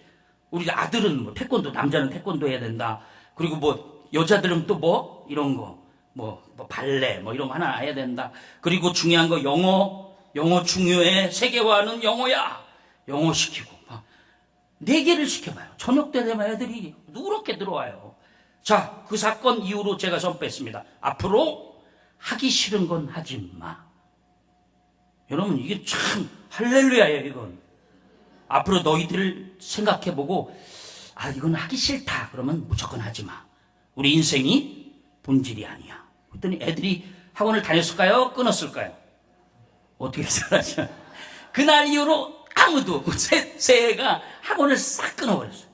우리 아들은 뭐 태권도, 남자는 태권도 해야 된다. 그리고 뭐 여자들은 또 뭐 이런 거 뭐 발레 뭐 이런 거 하나 해야 된다. 그리고 중요한 거 영어 중요해. 세계화는 영어야. 영어 시키고 4개를 시켜봐요. 저녁 때 되면 애들이 누렇게 들어와요. 자, 그 사건 이후로 제가 선포했습니다. 앞으로 하기 싫은 건 하지 마. 여러분, 이게 참 할렐루야예요. 이건 앞으로 너희들 생각해보고 이건 하기 싫다 그러면 무조건 하지 마. 우리 인생이 본질이 아니야. 그랬더니 애들이 학원을 다녔을까요? 끊었을까요? 어떻게 살았죠? 그날 이후로 아무도 새 애가 학원을 싹 끊어버렸어요.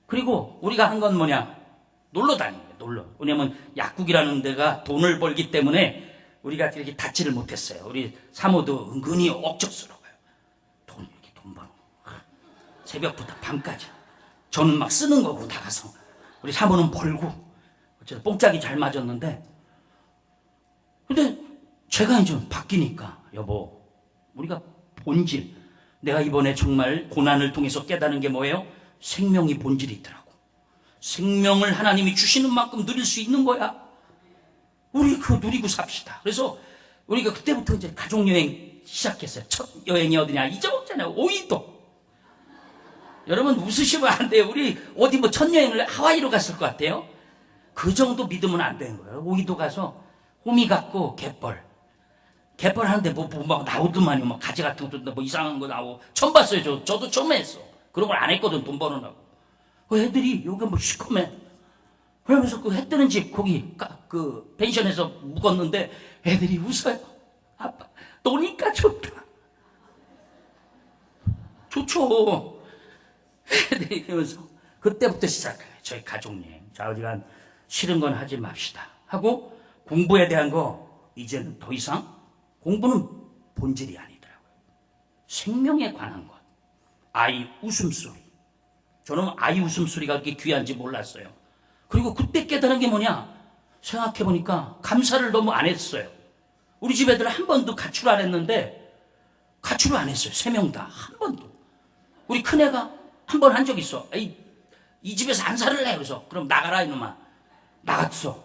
그리고 우리가 한 건 뭐냐? 놀러 다니는 거예요. 놀러. 왜냐면 약국이라는 데가 돈을 벌기 때문에 우리가 이렇게 닫지를 못했어요. 우리 사모도 은근히 억척스러워요. 돈 버는 거. 새벽부터 밤까지. 저는 막 쓰는 거고 나가서. 우리 사모는 벌고. 어쨌든 뽕짝이 잘 맞았는데. 근데 제가 이제 바뀌니까 여보, 우리가 본질. 내가 이번에 정말 고난을 통해서 깨달은 게 뭐예요? 생명이 본질이 있더라고. 생명을 하나님이 주시는 만큼 누릴 수 있는 거야. 우리 그거 누리고 삽시다. 그래서 우리가 그때부터 이제 가족여행 시작했어요. 첫 여행이 어디냐? 잊어먹잖아요. 오이도. 여러분 웃으시면 안 돼요. 우리 어디 뭐 첫 여행을 하와이로 갔을 것 같아요. 그 정도 믿으면 안 되는 거예요. 오이도 가서 호미 갖고 갯벌 하는데 막 나오더만요. 막 가지 같은 것도 뭐 이상한 거 나오고. 처음 봤어요. 저도 처음 했어. 그런 걸 안 했거든. 돈 버느라고. 그 애들이 여기 뭐 시커매. 그러면서 그 해 뜨는 집 거기 그 펜션에서 묵었는데 애들이 웃어요. 아빠 노니까 좋다. 좋죠. 애들이 그러면서 그때부터 시작해요. 저희 가족여행. 자, 어디간 싫은 건 하지 맙시다 하고 공부에 대한 거 이제는 더 이상 공부는 본질이 아니더라고요. 생명에 관한 것. 아이 웃음소리. 저는 아이 웃음소리가 그렇게 귀한지 몰랐어요. 그리고 그때 깨달은 게 뭐냐? 생각해보니까 감사를 너무 안 했어요. 우리 집 애들 한 번도 가출 안 했는데 가출을 안 했어요. 3명 다. 한 번도. 우리 큰애가 한 번 한 적 있어. 이 집에서 안 살을래. 그래서 그럼 나가라 이놈아. 나갔어.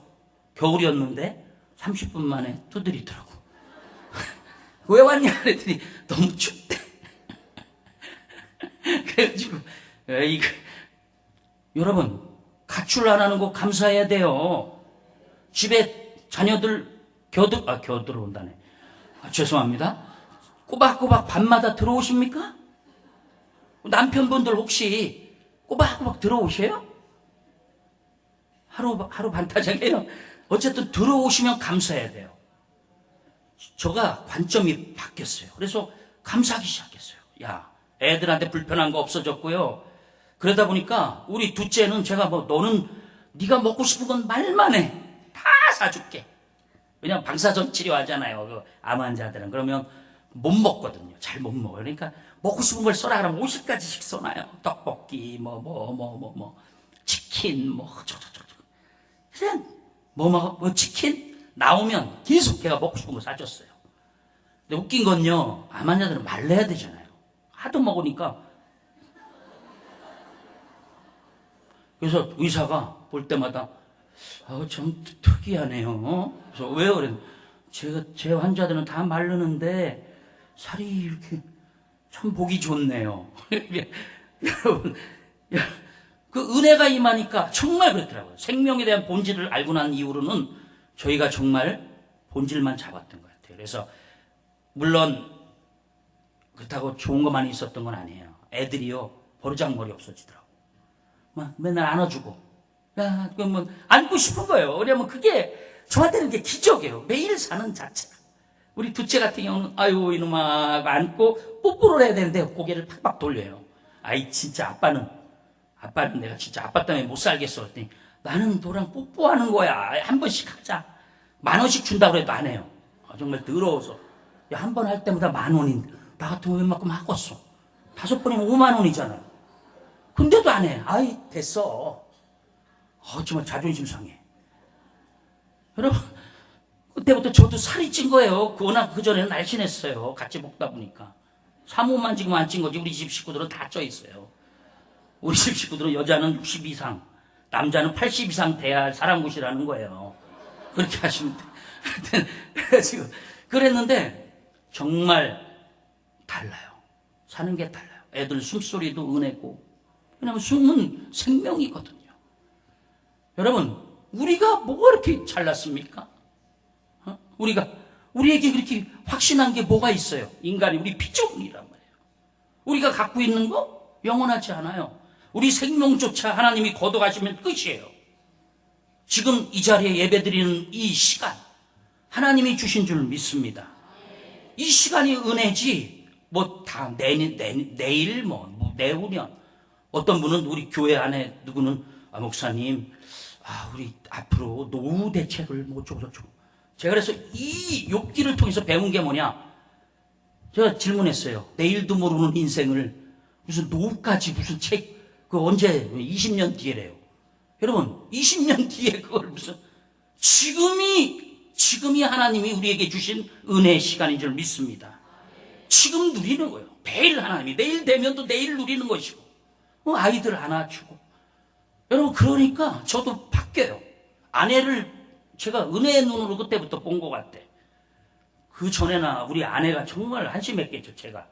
겨울이었는데 30분 만에 두드리더라고. 왜 왔냐 그랬더니 너무 춥대. 그래가지고 여러분 가출 안 하는 거 감사해야 돼요. 집에 자녀들 겨들어온다네. 죄송합니다. 꼬박꼬박 밤마다 들어오십니까? 남편분들 혹시 꼬박꼬박 들어오세요? 하루 반타작이에요. 어쨌든 들어오시면 감사해야 돼요. 저가 관점이 바뀌었어요. 그래서 감사하기 시작했어요. 야, 애들한테 불편한 거 없어졌고요. 그러다 보니까 우리 둘째는 제가 너는 네가 먹고 싶은 건 말만 해. 다 사줄게. 왜냐면 방사선 치료하잖아요. 그 암 환자들은. 그러면 못 먹거든요. 잘 못 먹어요. 그러니까 먹고 싶은 걸 써라 그러면 50가지씩 써놔요. 떡볶이, 치킨, 그냥 치킨 나오면 계속 걔가 먹고 싶은 거 사줬어요. 근데 웃긴 건요, 암 환자들은 말려야 되잖아요. 하도 먹으니까. 그래서 의사가 볼 때마다 좀 특이하네요. 그래서 왜요? 그랬는데 제 환자들은 다 마르는데 살이 이렇게 참 보기 좋네요. 여러분, 그 은혜가 임하니까 정말 그렇더라고요. 생명에 대한 본질을 알고 난 이후로는 저희가 정말 본질만 잡았던 것 같아요. 그래서 물론 그렇다고 좋은 것만 있었던 건 아니에요. 애들이요 버르장머리 없어지더라고. 막 맨날 안아주고, 야, 그러면 안고 싶은 거예요. 왜냐면 그게 저한테는 그게 기적이에요. 매일 사는 자체가. 우리 둘째 같은 경우는 아유 이놈아 안고 뽀뽀를 해야 되는데 고개를 팍팍 돌려요. 아이 진짜 아빠는 내가 진짜 아빠 때문에 못 살겠어. 그랬더니 나는 너랑 뽀뽀하는 거야. 한 번씩 하자. 10,000원씩 준다고 해도 안 해요. 정말 더러워서. 한 번 할 때마다 10,000원인데 나 같으면 웬만큼 하겠어. 5번이면 50,000원이잖아요. 근데도 안 해. 아이 됐어. 정말 자존심 상해. 여러분 그때부터 저도 살이 찐 거예요. 워낙 그전에는 날씬했어요. 같이 먹다 보니까. 사모만 지금 안 찐 거지. 우리 집 식구들은 다 쪄 있어요. 우리 집 식구들은 여자는 60 이상, 남자는 80 이상 돼야 사랑굿이라는 거예요. 그렇게 하시면 돼. 그래가지고 그랬는데 정말 달라요. 사는 게 달라요. 애들 숨소리도 은혜고. 왜냐면 숨은 생명이거든요. 여러분, 우리가 뭐가 이렇게 잘났습니까? 우리에게 그렇게 확신한 게 뭐가 있어요? 인간이 우리 피조물이란 말이에요. 우리가 갖고 있는 거 영원하지 않아요. 우리 생명조차 하나님이 걷어가시면 끝이에요. 지금 이 자리에 예배드리는 이 시간 하나님이 주신 줄 믿습니다. 이 시간이 은혜지 다 내일 내후년. 어떤 분은 우리 교회 안에 누구는 목사님 우리 앞으로 노후 대책을 저쩌고 제가 그래서 이 욥기를 통해서 배운 게 뭐냐? 제가 질문했어요. 내일도 모르는 인생을 무슨 노후까지 무슨 책 언제 20년 뒤에래요. 여러분 20년 뒤에 그걸 무슨 지금이 하나님이 우리에게 주신 은혜의 시간인 줄 믿습니다. 지금 누리는 거예요. 매일 하나님이 내일 되면 또 내일 누리는 것이고 아이들 안아주고 여러분 그러니까 저도 바뀌어요. 아내를 제가 은혜의 눈으로 그때부터 본 것 같아. 그 전에나 우리 아내가 정말 한심했겠죠. 제가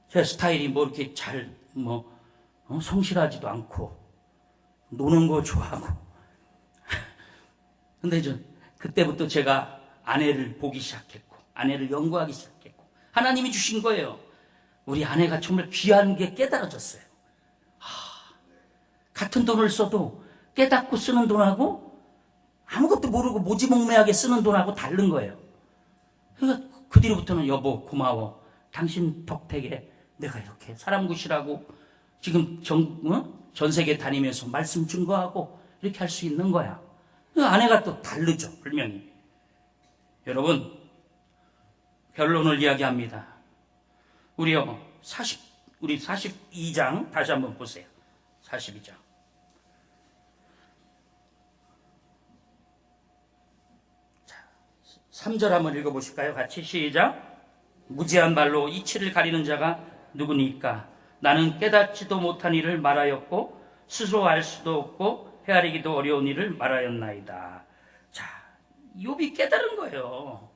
제 스타일이 뭐 이렇게 잘 성실하지도 않고 노는 거 좋아하고 근데 그때부터 제가 아내를 보기 시작했고 아내를 연구하기 시작했고 하나님이 주신 거예요. 우리 아내가 정말 귀한 게 깨달아졌어요. 같은 돈을 써도 깨닫고 쓰는 돈하고 아무것도 모르고 모지몽매하게 쓰는 돈하고 다른 거예요. 그러니까 그 뒤로부터는 여보 고마워. 당신 덕택에 내가 이렇게 사람 구실하고 지금 전 세계 다니면서 말씀 증거하고 이렇게 할 수 있는 거야. 그 아내가 또 다르죠. 분명히. 여러분 결론을 이야기합니다. 우리 42장 다시 한번 보세요. 42장. 3절 한번 읽어보실까요? 같이 시작. 무지한 말로 이치를 가리는 자가 누구니까? 나는 깨닫지도 못한 일을 말하였고 스스로 알 수도 없고 헤아리기도 어려운 일을 말하였나이다. 자, 욥이 깨달은 거예요.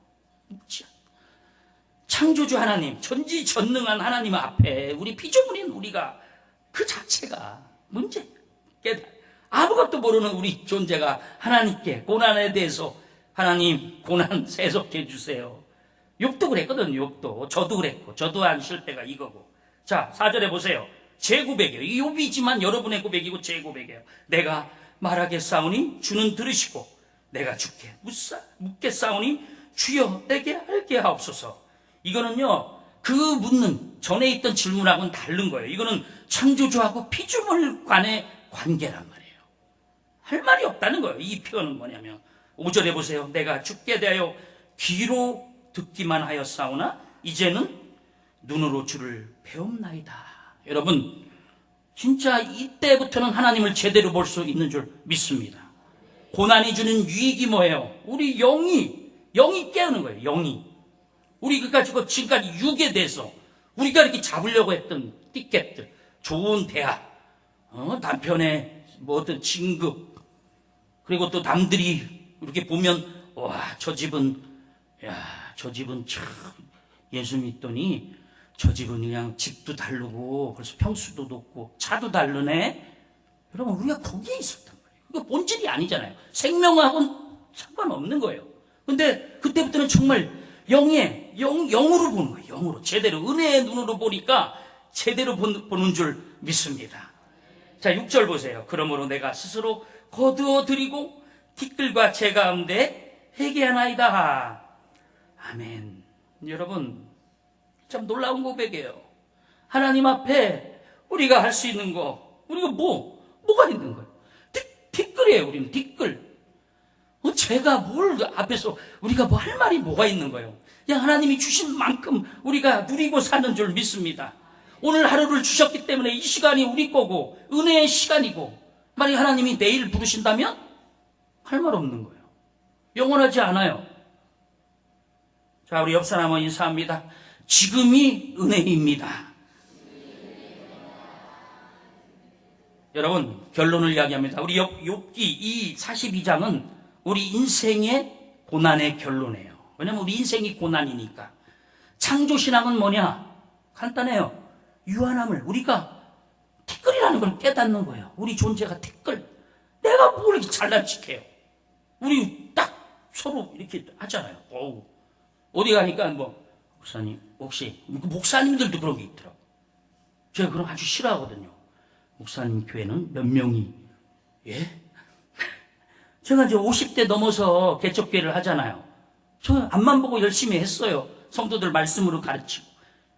창조주 하나님, 전지전능한 하나님 앞에 우리 피조물인 우리가 그 자체가 문제. 아무것도 모르는 우리 존재가 하나님께 고난에 대해서 하나님 고난 세속해 주세요. 욥도 그랬거든요. 욥도. 저도 그랬고 저도 한 실패가 이거고. 자 4절에 보세요. 제 고백이에요. 이 욥이지만 여러분의 고백이고 제 고백이에요. 내가 말하겠사오니 주는 들으시고 내가 주께 묻겠사오니 주여 내게 알게 하옵소서. 이거는요 그 묻는 전에 있던 질문하고는 다른 거예요. 이거는 창조주하고 피조물 간의 관계란 말이에요. 할 말이 없다는 거예요. 이 표현은 뭐냐면 5절에 보세요. 내가 주께 대하여 귀로 듣기만 하였사오나 이제는 눈으로 주를 배움나이다. 여러분 진짜 이때부터는 하나님을 제대로 볼 수 있는 줄 믿습니다. 고난이 주는 유익이 뭐예요? 우리 영이 깨우는 거예요. 영이. 우리가 지금까지 육에 대해서 우리가 이렇게 잡으려고 했던 티켓들, 좋은 대학, 남편의 어떤 진급, 그리고 또 남들이 이렇게 보면 와, 저 집은 참 예수 믿더니 저 집은 그냥 집도 다르고 벌써 평수도 높고 차도 다르네. 여러분 우리가 거기에 있었단 말이에요. 이거 본질이 아니잖아요. 생명하고는 상관없는 거예요. 근데 그때부터는 정말 영으로 보는 거예요. 영으로 제대로 은혜의 눈으로 보니까 제대로 보는 줄 믿습니다. 자 6절 보세요. 그러므로 내가 스스로 거두어 드리고 티끌과 재 가운데 회개하나이다. 아멘. 여러분 참 놀라운 고백이에요. 하나님 앞에 우리가 할 수 있는 거 우리가 뭐가 있는 거예요? 티끌이에요. 우리는 티끌. 제가 뭘 앞에서 우리가 뭐 할 말이 뭐가 있는 거예요? 그냥 하나님이 주신 만큼 우리가 누리고 사는 줄 믿습니다. 오늘 하루를 주셨기 때문에 이 시간이 우리 거고 은혜의 시간이고 만약 하나님이 내일 부르신다면 할 말 없는 거예요. 영원하지 않아요. 자, 우리 옆 사람은 인사합니다. 지금이 은혜입니다. 여러분 결론을 이야기합니다. 우리 욥기 이 42장은 우리 인생의 고난의 결론이에요. 왜냐면 우리 인생이 고난이니까. 창조신앙은 뭐냐? 간단해요. 유한함을 우리가 티끌이라는 걸 깨닫는 거예요. 우리 존재가 티끌. 내가 뭘 이렇게 잘난 척해요. 우리 딱 서로 이렇게 하잖아요. 어디 가니까 목사님 혹시 목사님들도 그런 게 있더라고. 제가 그런 거 아주 싫어하거든요. 목사님 교회는 몇 명이 예? 제가 이제 50대 넘어서 개척교회를 하잖아요. 저 앞만 보고 열심히 했어요. 성도들 말씀으로 가르치고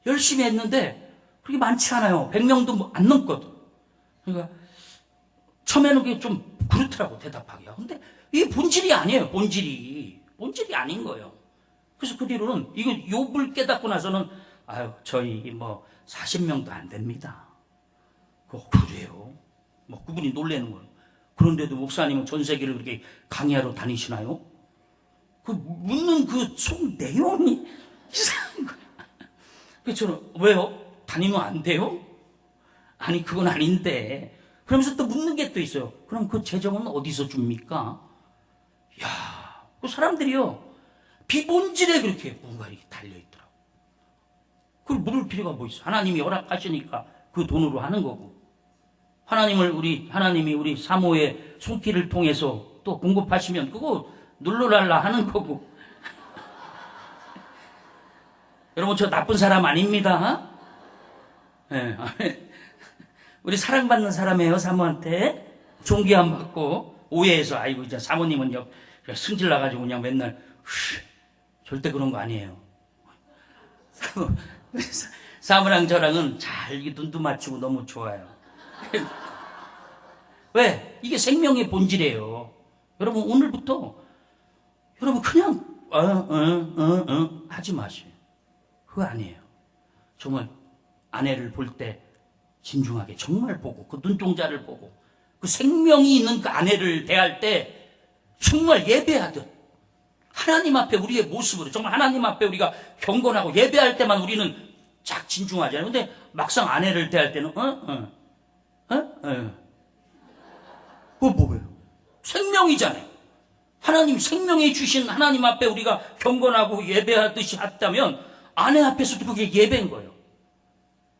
열심히 했는데 그렇게 많지 않아요. 100명도 안 넘거든. 그러니까 처음에는 그게 좀 그렇더라고 대답하기가. 근데 이게 본질이 아니에요. 본질이 아닌 거예요. 그래서 그 뒤로는 이거 욥을 깨닫고 나서는 저희 40명도 안 됩니다. 그래요? 그분이 놀라는 거예요. 그런데도 목사님은 전 세계를 그렇게 강의하러 다니시나요? 그 묻는 그 속 내용이 이상한 거야. 그래서 저는 왜요? 다니면 안 돼요? 아니 그건 아닌데. 그러면서 또 묻는 게 또 있어요. 그럼 그 재정은 어디서 줍니까? 야, 그 사람들이요 비본질에 그렇게 뭔가 이렇게 달려있더라고. 그걸 물을 필요가 뭐 있어. 하나님이 허락하시니까 그 돈으로 하는 거고. 하나님이 우리 사모의 손길을 통해서 또 공급하시면 그거 눌러랄라 하는 거고. 여러분, 저 나쁜 사람 아닙니다. 네. 우리 사랑받는 사람이에요. 사모한테 존귀함 받고. 오해해서 아이고 이제 사모님은 그냥 승질 나가지고 그냥 맨날 절대 그런 거 아니에요. 사모랑 저랑은 잘 눈도 맞추고 너무 좋아요. 왜? 이게 생명의 본질이에요. 여러분, 오늘부터 여러분 그냥 하지 마세요. 그거 아니에요. 정말 아내를 볼 때 진중하게 정말 보고 그 눈동자를 보고 그 생명이 있는 그 아내를 대할 때 정말 예배하듯 하나님 앞에 우리의 모습으로 정말 하나님 앞에 우리가 경건하고 예배할 때만 우리는 쫙 진중하잖아요. 근데 막상 아내를 대할 때는 그거 뭐예요? 생명이잖아요. 하나님 생명에 주신 하나님 앞에 우리가 경건하고 예배하듯이 했다면 아내 앞에서도 그게 예배인 거예요.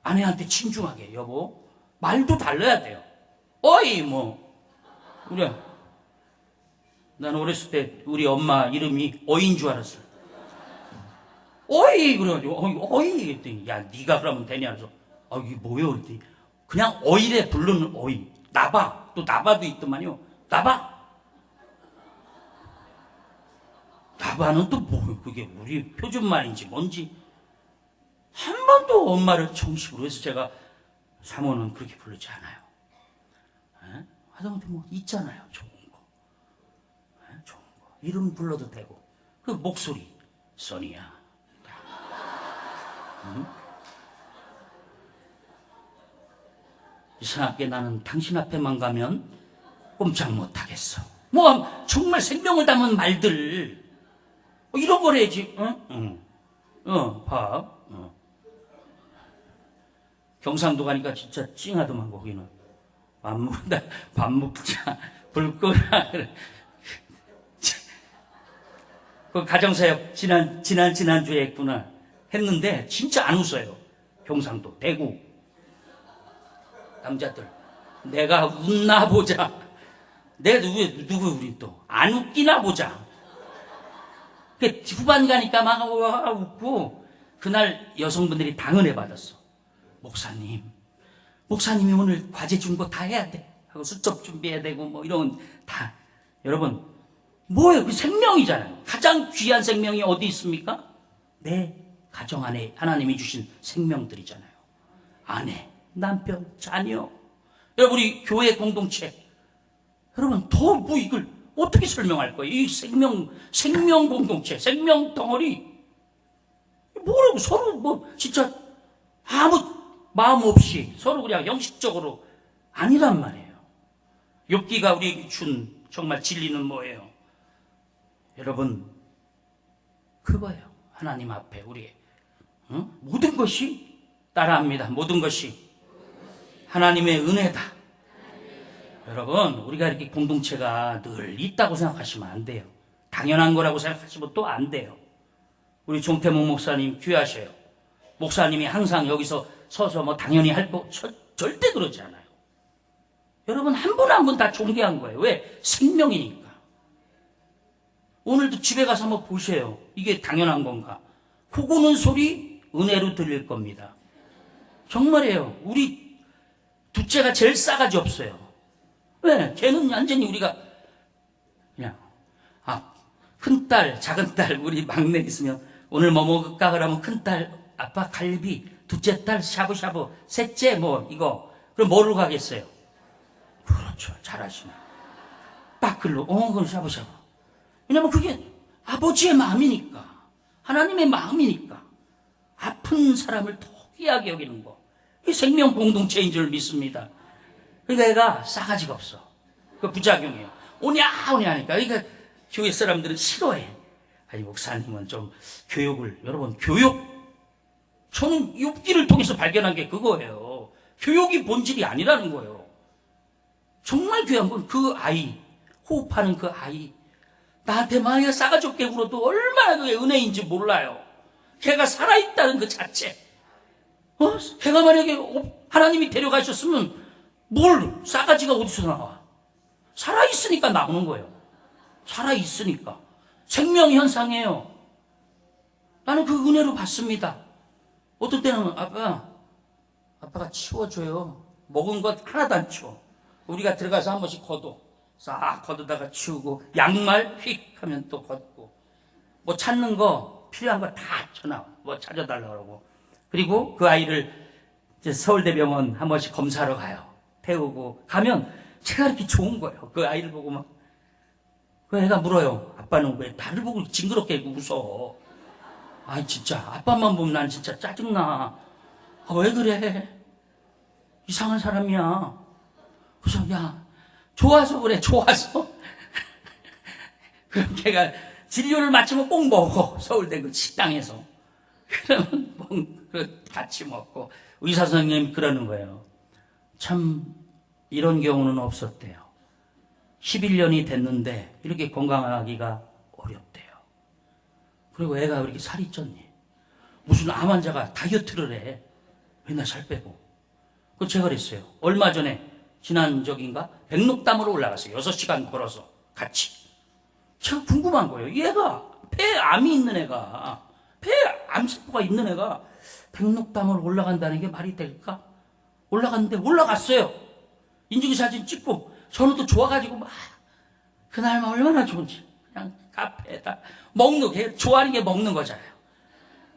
아내한테 진중하게 여보 말도 달라야 돼요. 어이 나는 어렸을 때 우리 엄마 이름이 어이인 줄 알았어요. 어이 그래가지고 어이 그랬더니 야 네가 그러면 되냐 그래서 이게 뭐예요 그랬더니 그냥 어이래 부르는 어이. 나봐 또 나봐도 있더만요. 나봐는 또 뭐예요? 그게 우리 표준말인지 뭔지 한 번도 엄마를 정식으로 해서 제가 사모는 그렇게 부르지 않아요. 하다못해 있잖아요. 좋은 거. 이름 불러도 되고 그 목소리 써니야. 이상하게 나는 당신 앞에만 가면 꼼짝 못하겠어. 정말 생명을 담은 말들 이런 걸 해야지. 봐. 경상도 가니까 진짜 찡하더만 거기는. 밥 먹자. 불 끄라. 그 가정사역 지난주에 했구나. 했는데 진짜 안 웃어요. 경상도 대구 남자들 내가 웃나 보자. 내가 누구 우리 또 안 웃기나 보자. 후반 가니까 막 웃고 그날 여성분들이 당은혜 받았어. 목사님이 오늘 과제 준 거 다 해야 돼 하고 수첩 준비해야 되고 이런 다. 여러분 뭐예요? 그 생명이잖아요. 가장 귀한 생명이 어디 있습니까? 내 가정 안에 하나님이 주신 생명들이잖아요. 아내, 남편, 자녀. 여러분 우리 교회 공동체 여러분 더 이걸 어떻게 설명할 거예요? 이 생명 공동체, 생명 덩어리 뭐라고 서로 진짜 아무 마음 없이 서로 그냥 형식적으로 아니란 말이에요. 욥기가 우리에게 준 정말 진리는 뭐예요? 여러분 그거예요. 하나님 앞에 우리의 모든 것이 따라합니다. 모든 것이 하나님의 은혜다. 여러분 우리가 이렇게 공동체가 늘 있다고 생각하시면 안 돼요. 당연한 거라고 생각하시면 또 안 돼요. 우리 종태몽 목사님 귀하셔요. 목사님이 항상 여기서 서서 당연히 할 거 절대 그러지 않아요. 여러분 한 분 한 분 다 존귀한 거예요. 왜? 생명이니까. 오늘도 집에 가서 한번 보세요. 이게 당연한 건가? 코 고는 소리 은혜로 들릴 겁니다. 정말이에요. 우리 둘째가 제일 싸가지 없어요. 왜? 걔는 완전히 우리가 그냥 큰딸, 작은딸 우리 막내 있으면 오늘 뭐 먹을까 그러면 큰딸 아빠 갈비, 둘째 딸 샤브샤브, 셋째 이거 그럼 뭐로 가겠어요? 그렇죠. 잘하시네. 딱 글로 그건 샤브샤브. 왜냐면 그게 아버지의 마음이니까 하나님의 마음이니까 아픈 사람을 더 귀하게 여기는 거. 이 생명 공동체인 줄 믿습니다. 그러니까 애가 싸가지가 없어. 그 부작용이에요. 오냐 하니까. 그러니까 교회 사람들은 싫어해. 아니 목사님은 좀 교육을 여러분 저는 욥기를 통해서 발견한 게 그거예요. 교육이 본질이 아니라는 거예요. 정말 귀한 건 그 아이, 호흡하는 그 아이, 나한테 만약에 싸가지 없게 굴어도 얼마나 그게 은혜인지 몰라요. 걔가 살아있다는 그 자체. 걔가 만약에 하나님이 데려가셨으면 뭘 싸가지가 어디서 나와? 살아있으니까 나오는 거예요. 살아있으니까. 생명현상이에요. 나는 그 은혜로 받습니다. 어떤 때는 아빠가 치워줘요. 먹은 것 하나도 안 치워. 우리가 들어가서 한 번씩 걷어. 싹 걷어다가 치우고, 양말 휙 하면 또 걷고, 뭐 찾는 거, 필요한 거 다 쳐놔. 뭐 찾아달라고 그러고. 그리고 그 아이를 이제 서울대병원 한 번씩 검사하러 가요. 태우고 가면 제가 이렇게 좋은 거예요. 그 아이를 보고 막. 그 애가 물어요. 아빠는 왜 나를 보고 징그럽게 웃어? 아이, 진짜. 아빠만 보면 난 진짜 짜증나. 왜 그래? 이상한 사람이야. 그래서, 야, 좋아서 그래, 좋아서. 그럼 걔가 진료를 마치면 꼭 먹어. 서울대 그 식당에서. 그러면 같이 먹고. 의사 선생님이 그러는 거예요. 참, 이런 경우는 없었대요. 11년이 됐는데, 이렇게 건강하기가 어렵대요. 그리고 애가 왜 이렇게 살이 쪘니? 무슨 암 환자가 다이어트를 해. 맨날 살 빼고. 그 제가 그랬어요. 얼마 전에, 지난적인가? 백록담으로 올라갔어요. 6시간 걸어서 같이. 제가 궁금한 거예요. 얘가, 폐에 암이 있는 애가, 폐에 암세포가 있는 애가 백록담으로 올라간다는 게 말이 될까? 올라갔는데 올라갔어요. 인증 사진 찍고, 저는 좋아가지고 막, 그날만 얼마나 좋은지. 그냥 카페에다 먹는 게, 좋아하는 게 먹는 거잖아요.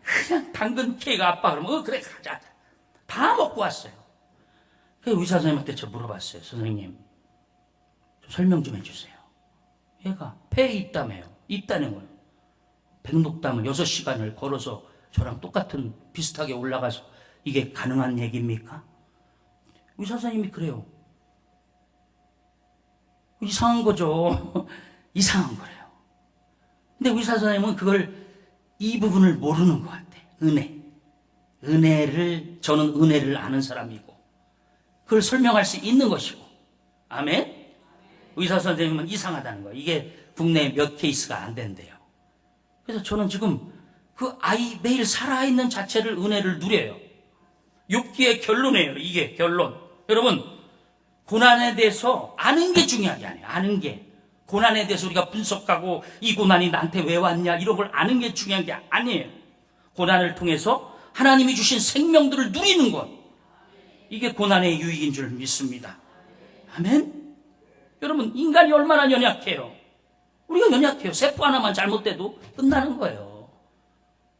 그냥 당근 케이크 아빠 그러면, 그래, 가자. 다 먹고 왔어요. 그 의사 선생님한테 저 물어봤어요. 선생님, 좀 설명 좀 해주세요. 얘가 폐에 있다며요. 있다는 거예요. 백록담을 6시간을 걸어서 저랑 똑같은 비슷하게 올라가서 이게 가능한 얘기입니까? 의사 선생님이 그래요. 이상한 거죠. 이상한 거래요. 근데 의사 선생님은 이 부분을 모르는 것 같아. 저는 은혜를 아는 사람이고, 그걸 설명할 수 있는 것이고. 아멘? 의사 선생님은 이상하다는 거예요. 이게 국내에 몇 케이스가 안 된대요. 그래서 저는 지금 그 아이 매일 살아있는 자체를 은혜를 누려요. 욥기의 결론이에요. 이게 결론. 여러분, 고난에 대해서 아는 게 중요한 게 아니에요. 아는 게. 고난에 대해서 우리가 분석하고 이 고난이 나한테 왜 왔냐 이런 걸 아는 게 중요한 게 아니에요. 고난을 통해서 하나님이 주신 생명들을 누리는 것. 이게 고난의 유익인 줄 믿습니다. 아멘? 여러분, 인간이 얼마나 연약해요. 우리가 연약해요. 세포 하나만 잘못돼도 끝나는 거예요.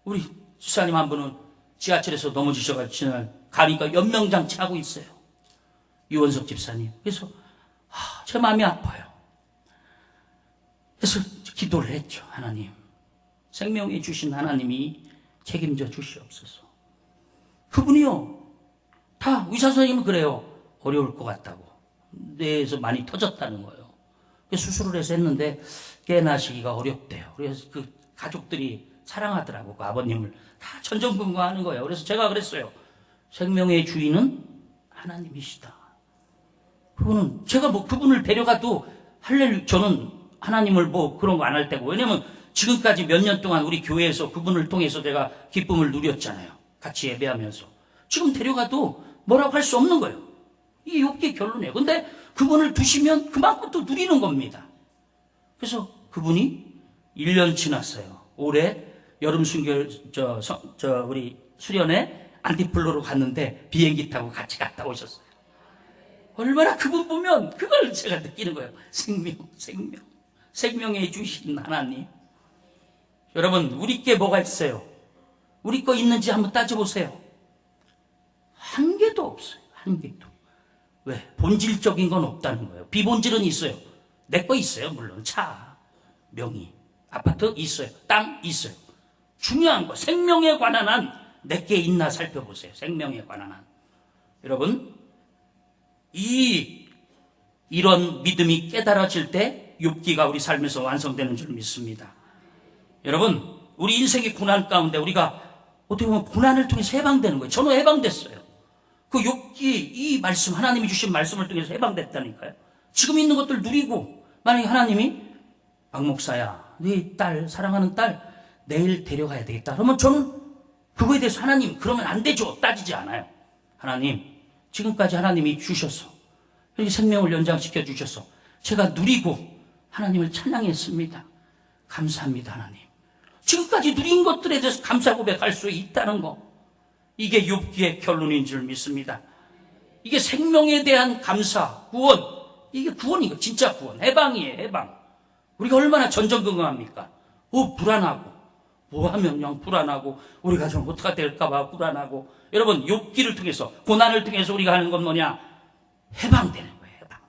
우리 집사님 한 분은 지하철에서 넘어지셔가지고 지날 가니까 연명장치 하고 있어요. 유원석 집사님. 그래서 제 마음이 아파요. 그래서 기도를 했죠. 하나님, 생명에 주신 하나님이 책임져 주시옵소서. 그분이요, 다 의사 선생님은 그래요. 어려울 것 같다고. 뇌에서 많이 터졌다는 거예요. 수술을 해서 했는데 깨나시기가 어렵대요. 그래서 그 가족들이 사랑하더라고. 그 아버님을 다 전전긍긍하는 거예요. 그래서 제가 그랬어요. 생명의 주인은 하나님이시다. 그분은 제가 그분을 데려가도 저는 하나님을 그런 거 안 할 때고. 왜냐면 지금까지 몇 년 동안 우리 교회에서 그분을 통해서 제가 기쁨을 누렸잖아요. 같이 예배하면서. 지금 데려가도 뭐라고 할 수 없는 거예요. 이게 욥기의 결론이에요. 근데 그분을 두시면 그만큼 또 누리는 겁니다. 그래서 그분이 1년 지났어요. 올해 여름 우리 수련회 안티플로로 갔는데 비행기 타고 같이 갔다 오셨어요. 얼마나 그분 보면 그걸 제가 느끼는 거예요. 생명에 주신 하나님. 여러분, 우리 게 뭐가 있어요? 우리 거 있는지 한번 따져보세요. 한 개도 없어요. 한 개도. 왜? 본질적인 건 없다는 거예요. 비본질은 있어요. 내 거 있어요. 물론 차, 명의, 아파트 있어요. 땅 있어요. 중요한 거, 생명에 관한 한 내게 있나 살펴보세요. 생명에 관한 한. 여러분, 이런 믿음이 깨달아질 때 욥기가 우리 삶에서 완성되는 줄 믿습니다. 여러분, 우리 인생의 고난 가운데 우리가 어떻게 보면 고난을 통해서 해방되는 거예요. 저는 해방됐어요. 그 욥기 이 말씀, 하나님이 주신 말씀을 통해서 해방됐다니까요. 지금 있는 것들 누리고, 만약에 하나님이 박 목사야, 네 딸, 사랑하는 딸 내일 데려가야 되겠다. 그러면 저는 그거에 대해서 하나님 그러면 안 되죠. 따지지 않아요. 하나님, 지금까지 하나님이 주셔서 이렇게 생명을 연장시켜 주셔서 제가 누리고 하나님을 찬양했습니다. 감사합니다, 하나님. 지금까지 누린 것들에 대해서 감사 고백할 수 있다는 거, 이게 욥기의 결론인 줄 믿습니다. 이게 생명에 대한 감사, 구원, 이게 구원이고 진짜 구원, 해방이에요, 해방. 우리가 얼마나 전전긍긍합니까? 불안하고, 뭐 하면 그냥 불안하고, 우리 가정 어떻게 될까봐 불안하고. 여러분, 욥기를 통해서, 고난을 통해서 우리가 하는 건 뭐냐? 해방되는 거예요, 해방.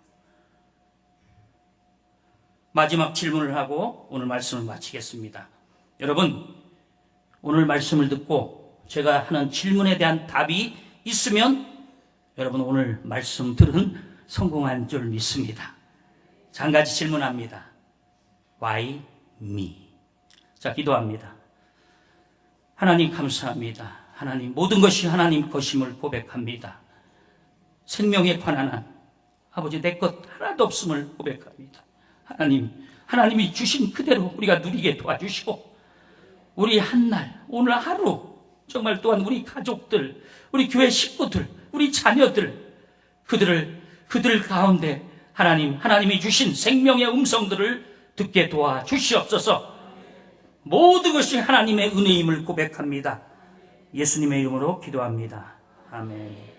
마지막 질문을 하고 오늘 말씀을 마치겠습니다. 여러분, 오늘 말씀을 듣고 제가 하는 질문에 대한 답이 있으면 여러분 오늘 말씀 들은 성공한 줄 믿습니다. 자, 한 가지 질문합니다. Why me? 자, 기도합니다. 하나님 감사합니다. 하나님, 모든 것이 하나님 것임을 고백합니다. 생명에 관한 한 아버지 내 것 하나도 없음을 고백합니다. 하나님, 하나님이 주신 그대로 우리가 누리게 도와주시고 우리 한날, 오늘 하루 정말 또한 우리 가족들, 우리 교회 식구들, 우리 자녀들, 그들 가운데 하나님이 주신 생명의 음성들을 듣게 도와주시옵소서. 모든 것이 하나님의 은혜임을 고백합니다. 예수님의 이름으로 기도합니다. 아멘.